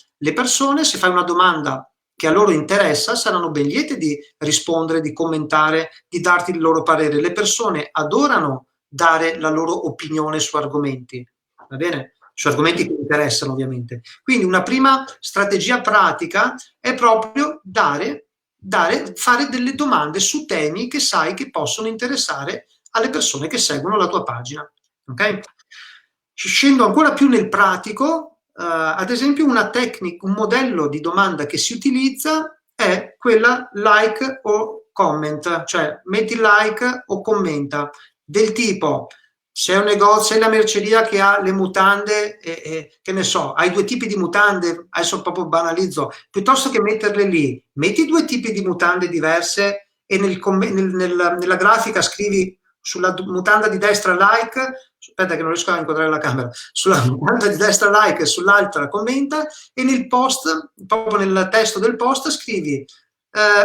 B: se fai una domanda che a loro interessa, saranno ben liete di rispondere, di commentare, di darti il loro parere. Le persone adorano dare la loro opinione su argomenti, va bene? Su argomenti che interessano, ovviamente. Quindi una prima strategia pratica è proprio fare delle domande su temi che sai che possono interessare alle persone che seguono la tua pagina. Ok? Scendo ancora più nel pratico. Ad esempio una tecnica, un modello di domanda che si utilizza è quella like o comment, cioè metti like o commenta, del tipo: se è un negozio, è la merceria che ha le mutande, che ne so, hai 2 tipi di mutande, adesso proprio banalizzo, piuttosto che metterle lì, metti 2 tipi di mutande diverse e nella grafica scrivi sulla mutanda di destra like, aspetta che non riesco a inquadrare la camera, sulla mutanda di destra like e sull'altra commenta, e nel post, proprio nel testo del post scrivi: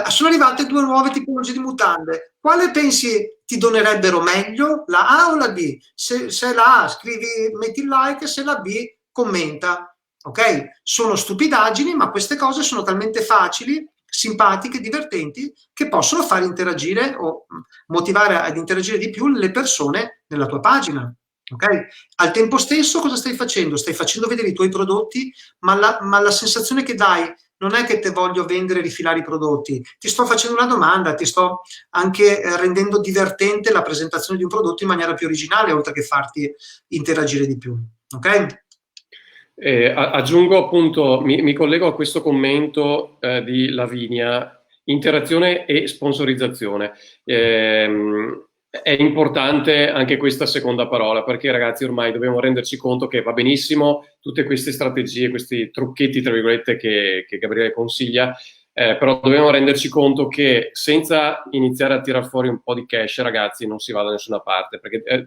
B: sono arrivate 2 nuove tipologie di mutande, quale pensi ti donerebbero meglio, la A o la B? Se la A scrivi, metti il like, se la B commenta. Ok? Sono stupidaggini, ma queste cose sono talmente facili, simpatiche, divertenti, che possono far interagire o motivare ad interagire di più le persone nella tua pagina. Okay? Al tempo stesso cosa stai facendo? Stai facendo vedere i tuoi prodotti, ma la sensazione che dai non è che te voglio vendere e rifilare i prodotti, ti sto facendo una domanda, ti sto anche rendendo divertente la presentazione di un prodotto in maniera più originale, oltre che farti interagire di più. Ok?
A: Aggiungo appunto, mi collego a questo commento di Lavinia: interazione e sponsorizzazione. È importante anche questa seconda parola, perché ragazzi ormai dobbiamo renderci conto che va benissimo tutte queste strategie, questi trucchetti tra virgolette che Gabriele consiglia, però dobbiamo renderci conto che senza iniziare a tirar fuori un po' di cash, ragazzi, non si va da nessuna parte, perché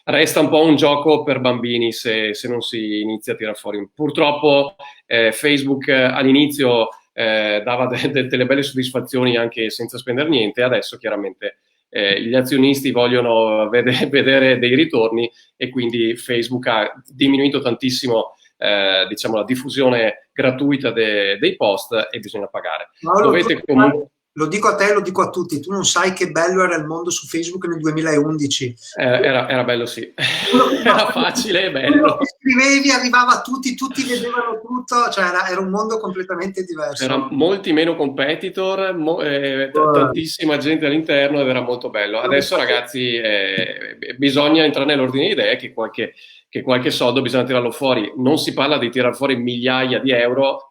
A: resta un po' un gioco per bambini se non si inizia a tirar fuori. Purtroppo Facebook all'inizio dava delle belle soddisfazioni anche senza spendere niente, adesso chiaramente gli azionisti vogliono vedere dei ritorni, e quindi Facebook ha diminuito tantissimo diciamo la diffusione gratuita dei post, e bisogna pagare. Dovete comunque...
B: Lo dico a te, lo dico a tutti, tu non sai che bello era il mondo su Facebook nel 2011.
A: Era bello, sì. Era facile e bello.
B: Scrivevi, arrivava a tutti vedevano tutto, cioè era un mondo completamente diverso.
A: C'era molti meno competitor, tantissima gente all'interno, ed era molto bello. Adesso, ragazzi, bisogna entrare nell'ordine di idee che qualche soldo bisogna tirarlo fuori. Non si parla di tirar fuori migliaia di euro,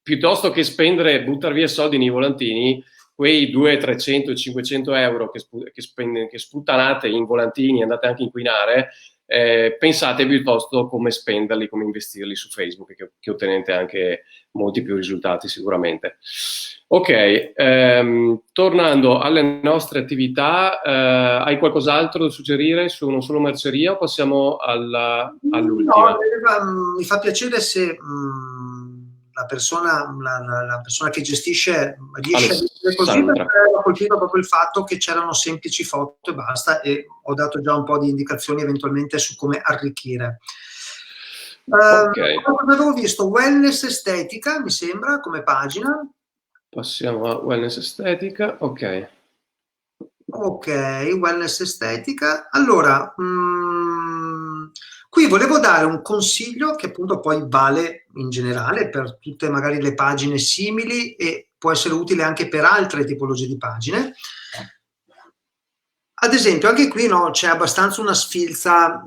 A: piuttosto che spendere, buttare via soldi nei volantini. Quei 200, 300, 500 euro che sputtanate in volantini e andate anche a inquinare, pensate piuttosto come spenderli, come investirli su Facebook, che ottenete anche molti più risultati sicuramente. Ok, tornando alle nostre attività, hai qualcos'altro da suggerire su non solo merceria, o passiamo all'ultima?
B: No, mi fa piacere se la persona che gestisce riesce a dire così, perché ho colpito proprio il fatto che c'erano semplici foto e basta, e ho dato già un po' di indicazioni eventualmente su come arricchire.
A: Ok,
B: Avevo visto wellness estetica, mi sembra, come pagina.
A: passiamo a wellness estetica. Ok.
B: Ok, wellness estetica. Allora, qui volevo dare un consiglio che appunto poi vale in generale per tutte magari le pagine simili e può essere utile anche per altre tipologie di pagine. Ad esempio, anche qui no, c'è abbastanza una sfilza.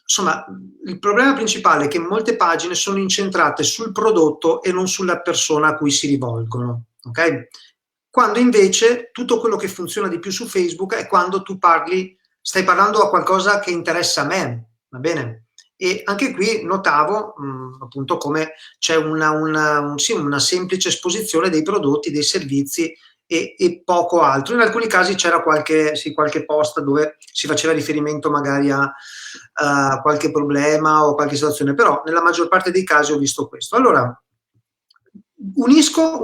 B: Insomma, il problema principale è che molte pagine sono incentrate sul prodotto e non sulla persona a cui si rivolgono. Ok? Quando invece tutto quello che funziona di più su Facebook è quando tu parli, stai parlando a qualcosa che interessa a me, va bene? E anche qui notavo appunto come c'è sì, una semplice esposizione dei prodotti, dei servizi e poco altro. In alcuni casi c'era qualche post dove si faceva riferimento magari a qualche problema o qualche situazione, però nella maggior parte dei casi ho visto questo. Allora, unisco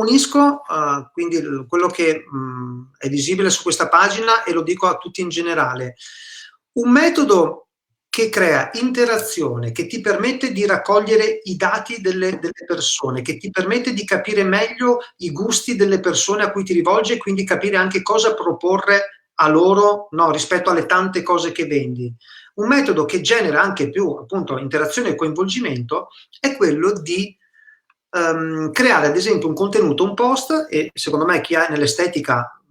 B: quindi quello che è visibile su questa pagina e lo dico a tutti in generale. Un metodo che crea interazione, che ti permette di raccogliere i dati delle persone, che ti permette di capire meglio i gusti delle persone a cui ti rivolgi e quindi capire anche cosa proporre a loro, no, rispetto alle tante cose che vendi. Un metodo che genera anche più appunto interazione e coinvolgimento è quello di creare ad esempio un contenuto, un post, e secondo me chi è nell'estetica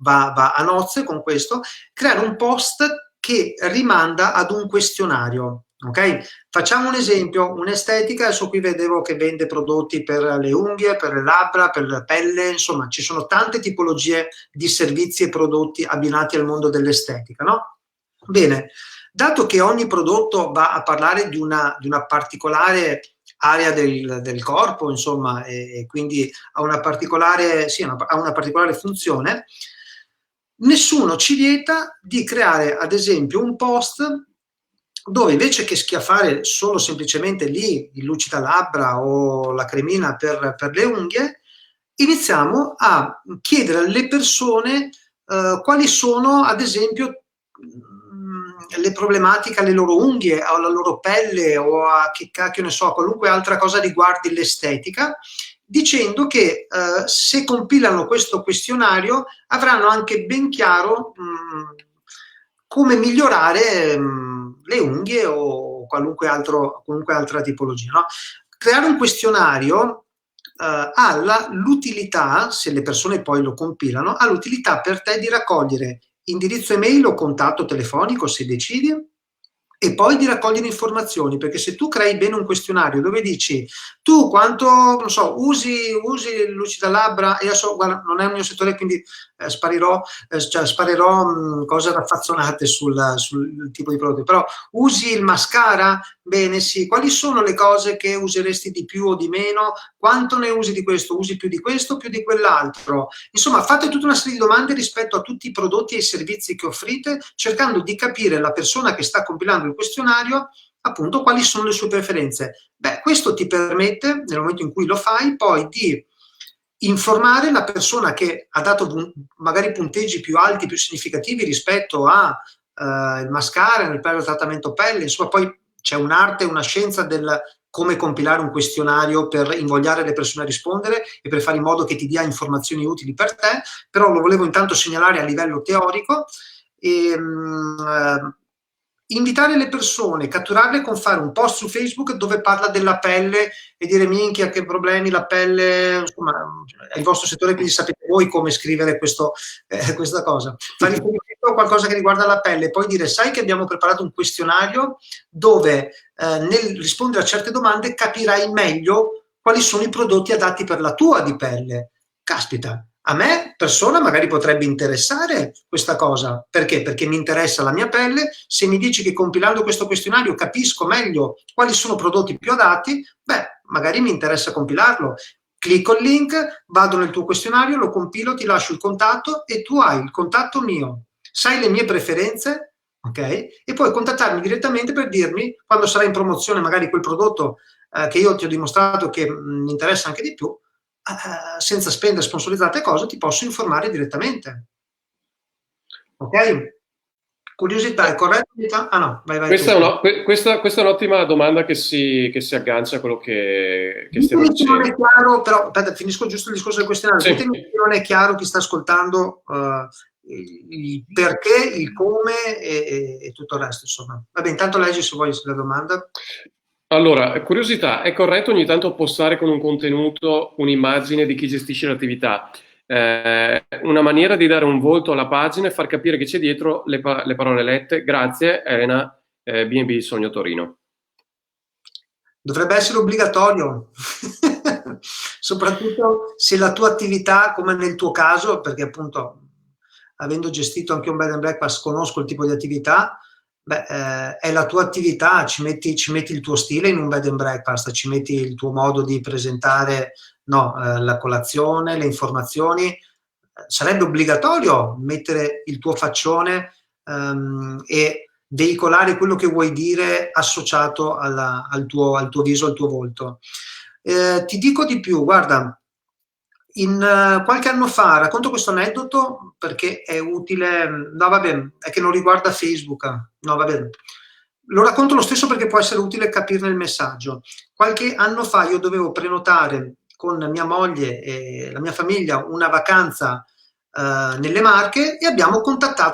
B: va a nozze con questo, creare un post che rimanda ad un questionario. Ok? Facciamo un esempio, un'estetica, adesso qui vedevo che vende prodotti per le unghie, per le labbra, per la pelle, insomma ci sono tante tipologie di servizi e prodotti abbinati al mondo dell'estetica, no? Bene, dato che ogni prodotto va a parlare di una particolare area del corpo, insomma, e quindi ha una particolare, sì, ha una particolare funzione, nessuno ci vieta di creare, ad esempio, un post dove invece che schiaffare solo semplicemente lì il lucida-labbra o la cremina per le unghie, iniziamo a chiedere alle persone quali sono, ad esempio, le problematiche alle loro unghie, alla loro pelle o a che cacchio ne so, a qualunque altra cosa riguardi l'estetica, dicendo che se compilano questo questionario avranno anche ben chiaro come migliorare le unghie o qualunque altra tipologia. No? Creare un questionario ha l'utilità, se le persone poi lo compilano, ha l'utilità per te di raccogliere indirizzo email o contatto telefonico se decidi, e poi di raccogliere informazioni, perché se tu crei bene un questionario dove dici tu quanto, non so, usi il lucidalabbra, e adesso guarda, non è il mio settore, quindi sparerò cose raffazzonate sul tipo di prodotti, però usi il mascara? Bene, sì. Quali sono le cose che useresti di più o di meno? Quanto ne usi di questo? Usi più di questo o più di quell'altro? Insomma, fate tutta una serie di domande rispetto a tutti i prodotti e i servizi che offrite, cercando di capire la persona che sta compilando il questionario, appunto, quali sono le sue preferenze. Beh, questo ti permette, nel momento in cui lo fai, poi di informare la persona che ha dato magari punteggi più alti, più significativi rispetto a il mascara, nel trattamento pelle, insomma, poi c'è un'arte, una scienza del come compilare un questionario per invogliare le persone a rispondere e per fare in modo che ti dia informazioni utili per te, però lo volevo intanto segnalare a livello teorico e invitare le persone, catturarle con fare un post su Facebook dove parla della pelle e dire minchia che problemi la pelle, insomma è il vostro settore, quindi sapete voi come scrivere questa cosa. Fare riferimento a qualcosa che riguarda la pelle, poi dire sai che abbiamo preparato un questionario dove nel rispondere a certe domande capirai meglio quali sono i prodotti adatti per la tua di pelle. Caspita, a me, persona, magari potrebbe interessare questa cosa. Perché? Perché mi interessa la mia pelle. Se mi dici che compilando questo questionario capisco meglio quali sono i prodotti più adatti, beh, magari mi interessa compilarlo. Clicco il link, vado nel tuo questionario, lo compilo, ti lascio il contatto e tu hai il contatto mio. Sai le mie preferenze, ok? E puoi contattarmi direttamente per dirmi quando sarà in promozione magari quel prodotto che io ti ho dimostrato che mi interessa anche di più, senza spendere sponsorizzate cose, ti posso informare direttamente. Ok? Curiosità, è corretto? Ah no, vai
A: Questa
B: tu.
A: questa è un'ottima domanda che si aggancia a quello che stiamo
B: Ditemi se non è
A: dicendo.
B: chiaro, però aspetta, finisco giusto il discorso del questionario.
A: Sì.
B: Ditemi se non è chiaro chi sta ascoltando il perché, il come e tutto il resto, insomma. Vabbè, intanto leggi se vuoi la domanda.
A: Allora, curiosità, è corretto ogni tanto postare con un contenuto un'immagine di chi gestisce l'attività? Una maniera di dare un volto alla pagina e far capire che c'è dietro le parole lette. Grazie, Elena, B&B Sogno Torino.
B: Dovrebbe essere obbligatorio, soprattutto se la tua attività, come nel tuo caso, perché appunto avendo gestito anche un bed and breakfast, conosco il tipo di attività, è la tua attività, ci metti il tuo stile in un bed and breakfast, ci metti il tuo modo di presentare la colazione, le informazioni, sarebbe obbligatorio mettere il tuo faccione e veicolare quello che vuoi dire associato al tuo viso, al tuo volto. Ti dico di più, guarda, qualche anno fa, racconto questo aneddoto perché è utile, no vabbè, è che non riguarda Facebook, no vabbè, lo racconto lo stesso perché può essere utile capirne il messaggio. Qualche anno fa io dovevo prenotare con mia moglie e la mia famiglia una vacanza nelle Marche e abbiamo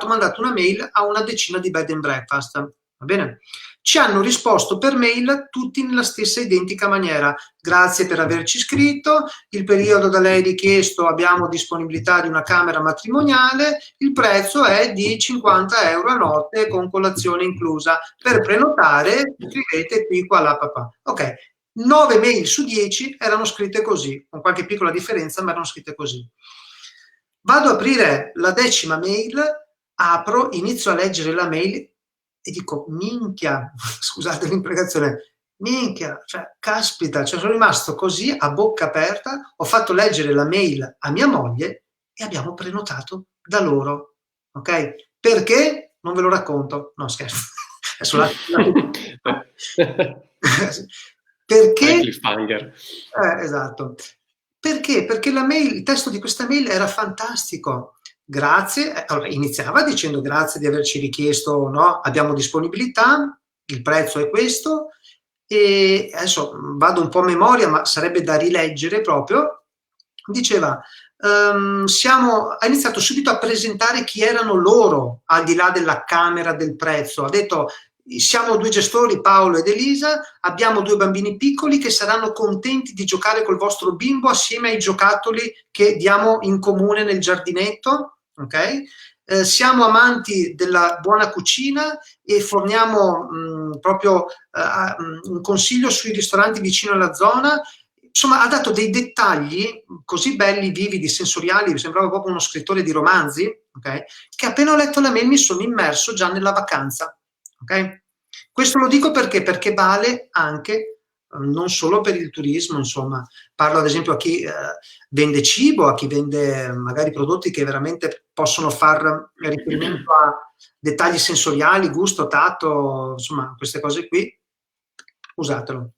B: mandato una mail a una decina di bed and breakfast, va bene? Ci hanno risposto per mail tutti nella stessa identica maniera. Grazie per averci scritto, il periodo da lei richiesto abbiamo disponibilità di una camera matrimoniale, il prezzo è di 50 euro a notte con colazione inclusa. Per prenotare scrivete qui, qua, là, papà. Ok, 9 mail su 10 erano scritte così, con qualche piccola differenza, ma erano scritte così. Vado a aprire la 10ª mail, apro, inizio a leggere la mail e dico, minchia, scusate l'imprecazione, minchia, cioè, caspita, cioè, sono rimasto così a bocca aperta, ho fatto leggere la mail a mia moglie e abbiamo prenotato da loro, ok? Perché? Non ve lo racconto, no scherzo. Perché?
A: Cliffhanger.
B: Esatto. Perché? Perché la mail, il testo di questa mail era fantastico. Grazie, allora, iniziava dicendo grazie di averci richiesto, no? Abbiamo disponibilità, il prezzo è questo, e adesso vado un po' a memoria, ma sarebbe da rileggere proprio. Diceva, ha iniziato subito a presentare chi erano loro, al di là della camera del prezzo. Ha detto, siamo 2 gestori, Paolo ed Elisa, abbiamo 2 bambini piccoli che saranno contenti di giocare col vostro bimbo assieme ai giocattoli che diamo in comune nel giardinetto, ok? Siamo amanti della buona cucina e forniamo proprio un consiglio sui ristoranti vicino alla zona. Insomma, ha dato dei dettagli così belli, vividi, sensoriali, sembrava proprio uno scrittore di romanzi, okay? Che appena ho letto la mail mi sono immerso già nella vacanza. Okay? Questo lo dico perché vale anche non solo per il turismo, insomma, parlo ad esempio a chi vende cibo, a chi vende magari prodotti che veramente possono far riferimento a dettagli sensoriali, gusto, tatto, insomma, queste cose qui, usatelo.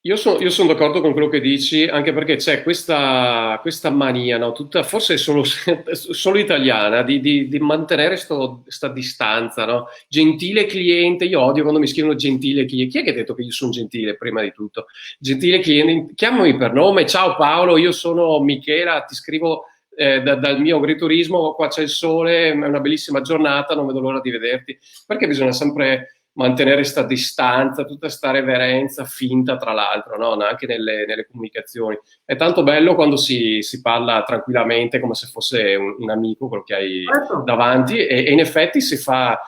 A: Io sono d'accordo con quello che dici, anche perché c'è questa mania, no? Forse è solo italiana, di mantenere questa distanza, no? Gentile cliente, io odio quando mi scrivono gentile cliente. Chi è che ha detto che io sono gentile, prima di tutto? Gentile cliente, chiamami per nome, ciao Paolo, io sono Michela, ti scrivo dal mio agriturismo, qua c'è il sole, è una bellissima giornata, non vedo l'ora di vederti. Perché bisogna sempre mantenere questa distanza, tutta questa reverenza finta, tra l'altro, no? Anche nelle comunicazioni. È tanto bello quando si parla tranquillamente come se fosse un amico, quello che hai davanti, e in effetti si fa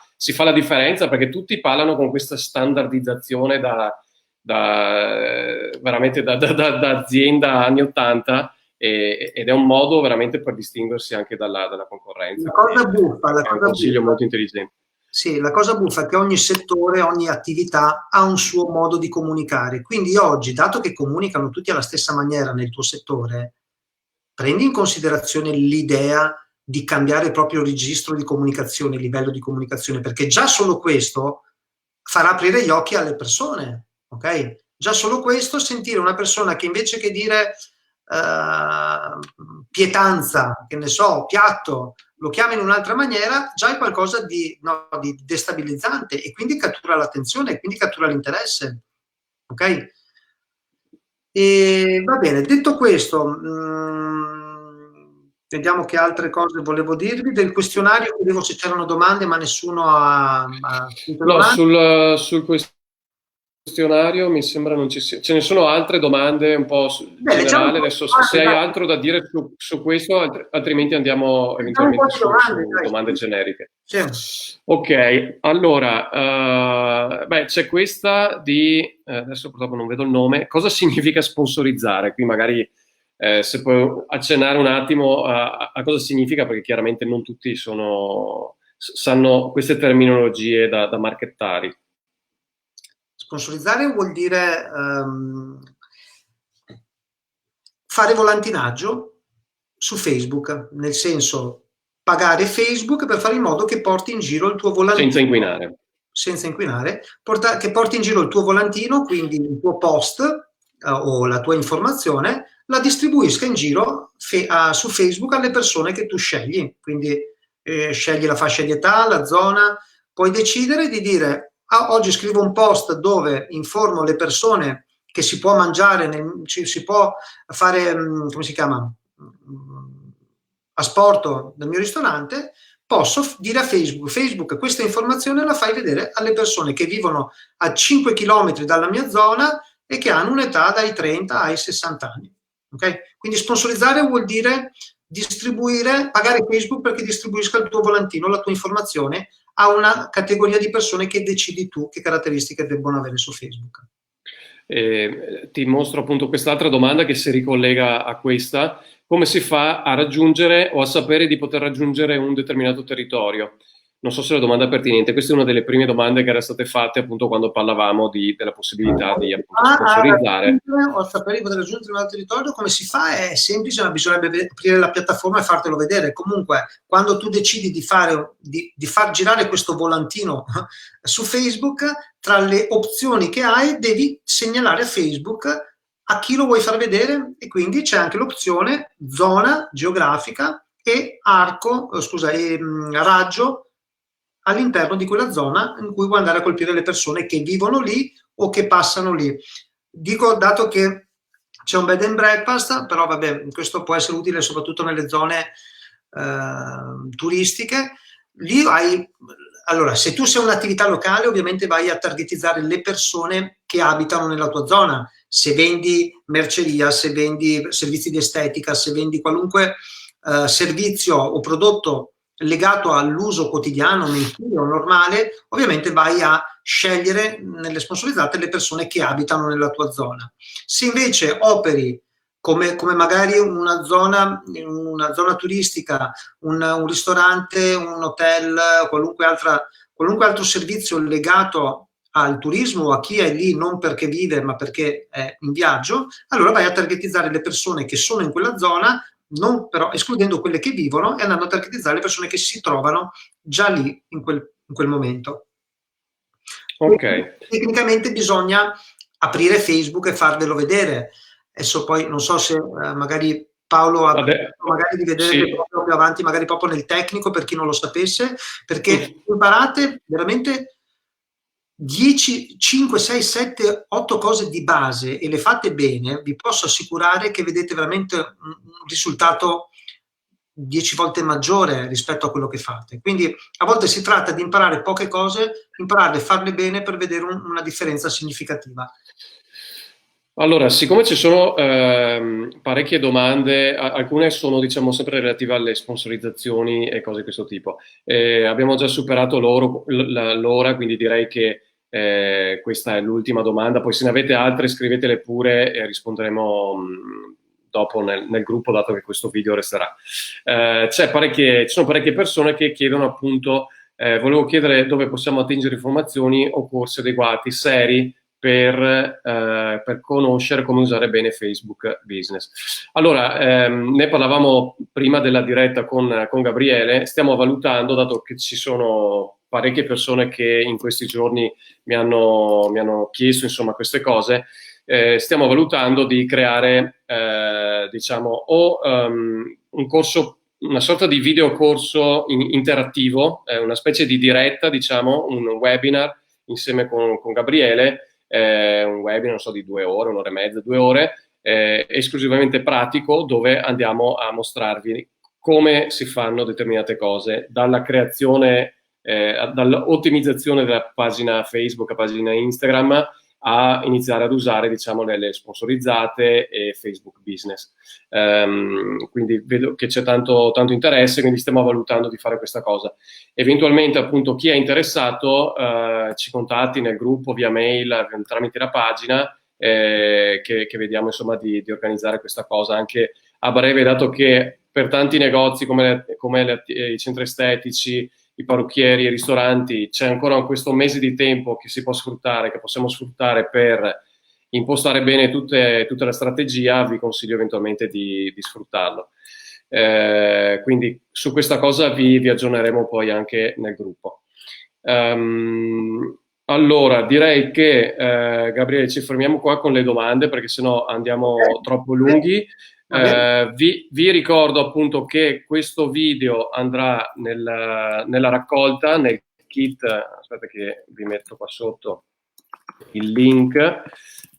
A: la differenza, perché tutti parlano con questa standardizzazione veramente da azienda anni 80, ed è un modo veramente per distinguersi anche dalla concorrenza.
B: La cosa buffa,
A: è un consiglio molto intelligente.
B: Sì, la cosa buffa è che ogni settore, ogni attività ha un suo modo di comunicare. Quindi oggi, dato che comunicano tutti alla stessa maniera nel tuo settore, prendi in considerazione l'idea di cambiare il proprio registro di comunicazione, il livello di comunicazione, perché già solo questo farà aprire gli occhi alle persone, ok? Già solo questo, sentire una persona che invece che dire pietanza, che ne so, piatto, lo chiama in un'altra maniera, già è qualcosa di destabilizzante e quindi cattura l'attenzione e quindi cattura l'interesse. Ok? E va bene, detto questo, vediamo che altre cose volevo dirvi. Del questionario vedevo se c'erano domande, ma nessuno ha scritto
A: No,
B: domande.
A: sul questionario mi sembra non ci sia. Ce ne sono altre domande un po'
B: Beh, leggiamo un
A: generali.
B: po'
A: Adesso,
B: di
A: se hai
B: domande,
A: altro da dire su questo, altrimenti andiamo
B: dai. Leggiamo un po'
A: eventualmente
B: di
A: su
B: domande, dai.
A: domande generiche.
B: Sì.
A: Ok, allora, c'è questa di, adesso purtroppo non vedo il nome, cosa significa sponsorizzare? Qui magari se puoi accennare un attimo a cosa significa, perché chiaramente non tutti sanno queste terminologie da marchettari.
B: Sponsorizzare vuol dire fare volantinaggio su Facebook, nel senso pagare Facebook per fare in modo che porti in giro il tuo volantino.
A: Senza inquinare.
B: Senza inquinare, che porti in giro il tuo volantino, quindi il tuo post o la tua informazione, la distribuisca in giro su Facebook alle persone che tu scegli. Quindi scegli la fascia di età, la zona, puoi decidere di dire oggi scrivo un post dove informo le persone che si può mangiare, si può fare, come si chiama, asporto del mio ristorante. Posso dire a Facebook, questa informazione la fai vedere alle persone che vivono a 5 km dalla mia zona e che hanno un'età dai 30 ai 60 anni. Okay? Quindi sponsorizzare vuol dire distribuire, pagare Facebook perché distribuisca il tuo volantino, la tua informazione a una categoria di persone che decidi tu che caratteristiche debbono avere su Facebook.
A: Ti mostro appunto quest'altra domanda che si ricollega a questa. Come si fa a raggiungere o a sapere di poter raggiungere un determinato territorio? Non so se la domanda è pertinente. Questa è una delle prime domande che erano state fatte appunto quando parlavamo della possibilità di appunto sponsorizzare.
B: O sapere di poter raggiungere un altro territorio, come si fa? È semplice, ma bisognerebbe aprire la piattaforma e fartelo vedere. Comunque, quando tu decidi di far girare questo volantino su Facebook, tra le opzioni che hai, devi segnalare a Facebook a chi lo vuoi far vedere, e quindi c'è anche l'opzione zona geografica e raggio all'interno di quella zona in cui vuoi andare a colpire le persone che vivono lì o che passano lì. Dico, dato che c'è un bed and breakfast, però vabbè, questo può essere utile soprattutto nelle zone turistiche. Lì allora, se tu sei un'attività locale, ovviamente vai a targetizzare le persone che abitano nella tua zona. Se vendi merceria, se vendi servizi di estetica, se vendi qualunque servizio o prodotto legato all'uso quotidiano, mensile o normale, ovviamente vai a scegliere nelle sponsorizzate le persone che abitano nella tua zona. Se invece operi come magari una zona turistica, un ristorante, un hotel, qualunque altro servizio legato al turismo o a chi è lì non perché vive ma perché è in viaggio, allora vai a targetizzare le persone che sono in quella zona, non però escludendo quelle che vivono, e andando a targetizzare le persone che si trovano già lì in quel momento.
A: Ok.
B: Tecnicamente bisogna aprire Facebook e farvelo vedere. Adesso poi non so se magari Paolo ha magari di vedere
A: sì.
B: proprio più avanti, magari proprio nel tecnico, per chi non lo sapesse, perché imparate veramente 10, 5, 6, 7, 8 cose di base e le fate bene, vi posso assicurare che vedete veramente un risultato 10 volte maggiore rispetto a quello che fate. Quindi a volte si tratta di imparare poche cose, impararle, farle bene per vedere una differenza significativa.
A: Allora, siccome ci sono parecchie domande, alcune sono diciamo sempre relative alle sponsorizzazioni e cose di questo tipo. Abbiamo già superato l'ora, quindi direi che questa è l'ultima domanda. Poi se ne avete altre scrivetele pure e risponderemo dopo nel gruppo, dato che questo video resterà. Ci sono parecchie persone che chiedono appunto, volevo chiedere dove possiamo attingere informazioni o corsi adeguati, seri, per conoscere come usare bene Facebook Business. Allora, ne parlavamo prima della diretta con Gabriele. Stiamo valutando, dato che ci sono parecchie persone che in questi giorni mi hanno chiesto insomma queste cose, stiamo valutando di creare diciamo o un corso una sorta di videocorso interattivo, una specie di diretta, diciamo, un webinar insieme con Gabriele, un webinar, non so, di 2 ore, 1 ora e mezza, 2 ore, esclusivamente pratico, dove andiamo a mostrarvi come si fanno determinate cose, dalla creazione, dall'ottimizzazione della pagina Facebook, a pagina Instagram, a iniziare ad usare, diciamo, le sponsorizzate e Facebook Business. Quindi vedo che c'è tanto interesse, quindi stiamo valutando di fare questa cosa. Eventualmente, appunto, chi è interessato ci contatti nel gruppo, via mail, tramite la pagina, che vediamo, insomma, di organizzare questa cosa anche a breve, dato che per tanti negozi come i centri estetici, i parrucchieri, i ristoranti, c'è ancora questo mese di tempo che si può sfruttare, che possiamo sfruttare per impostare bene tutta la strategia. Vi consiglio eventualmente di sfruttarlo. Quindi su questa cosa vi aggiorneremo poi anche nel gruppo. Allora, direi che Gabriele, ci fermiamo qua con le domande, perché sennò andiamo troppo lunghi. Vi ricordo appunto che questo video andrà nella raccolta, nel kit. Aspetta che vi metto qua sotto il link.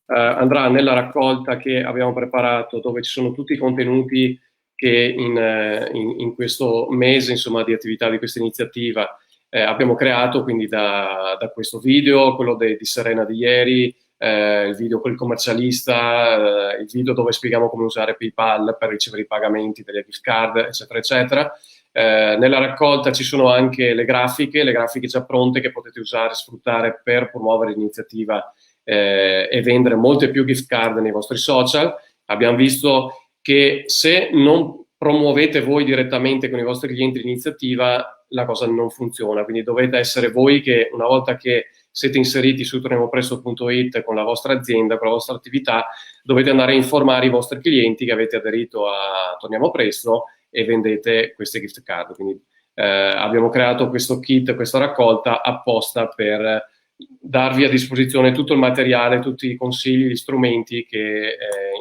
A: Andrà nella raccolta che abbiamo preparato, dove ci sono tutti i contenuti che in questo mese, insomma, di attività di questa iniziativa abbiamo creato, quindi da questo video, quello di Serena di ieri, il video col commercialista, il video dove spieghiamo come usare PayPal per ricevere i pagamenti delle gift card, eccetera, eccetera. Nella raccolta ci sono anche le grafiche già pronte che potete usare e sfruttare per promuovere l'iniziativa e vendere molte più gift card nei vostri social. Abbiamo visto che se non promuovete voi direttamente con i vostri clienti l'iniziativa, la cosa non funziona, quindi dovete essere voi che, una volta che siete inseriti su torniamopresto.it con la vostra azienda, con la vostra attività, dovete andare a informare i vostri clienti che avete aderito a Torniamo Presto e vendete queste gift card. Quindi abbiamo creato questo kit, questa raccolta apposta per darvi a disposizione tutto il materiale, tutti i consigli, gli strumenti che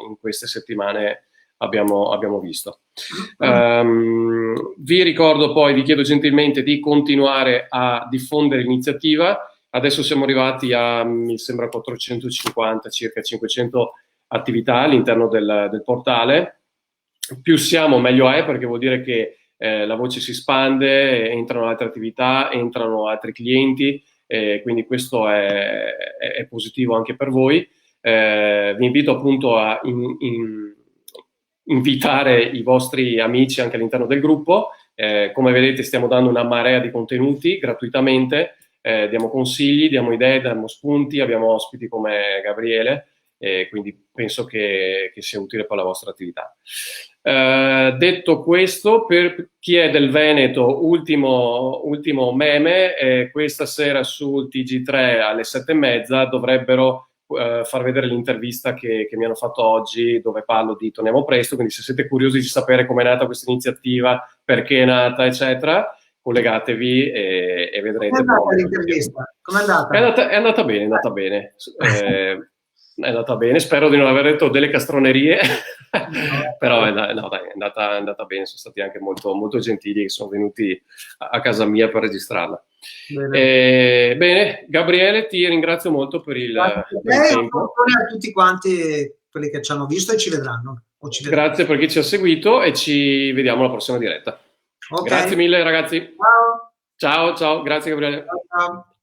A: in queste settimane abbiamo visto. Vi ricordo poi, vi chiedo gentilmente di continuare a diffondere l'iniziativa. Adesso siamo arrivati a, mi sembra, 450, circa 500 attività all'interno del portale. Più siamo, meglio è, perché vuol dire che la voce si espande, entrano altre attività, entrano altri clienti, quindi questo è positivo anche per voi. Vi invito appunto a invitare i vostri amici anche all'interno del gruppo. Come vedete stiamo dando una marea di contenuti gratuitamente. Diamo consigli, diamo idee, diamo spunti, abbiamo ospiti come Gabriele, quindi penso che sia utile per la vostra attività. Detto questo, per chi è del Veneto, ultimo meme, questa sera sul TG3 alle 7:30 dovrebbero far vedere l'intervista che mi hanno fatto oggi, dove parlo di Torniamo Presto, quindi se siete curiosi di sapere com'è nata questa iniziativa, perché è nata, eccetera, collegatevi e vedrete.
B: Com'è andata l'intervista? Com'è andata?
A: È andata bene, è andata bene, spero di non aver detto delle castronerie, però è andata bene, sono stati anche molto, molto gentili che sono venuti a casa mia per registrarla. Bene, Gabriele, ti ringrazio molto per il tempo.
B: A tutti quanti quelli che ci hanno visto e ci vedranno.
A: Grazie per chi ci ha seguito e ci vediamo alla prossima diretta. Okay. Grazie mille ragazzi.
B: Ciao.
A: Ciao, grazie Gabriele.
B: Ciao.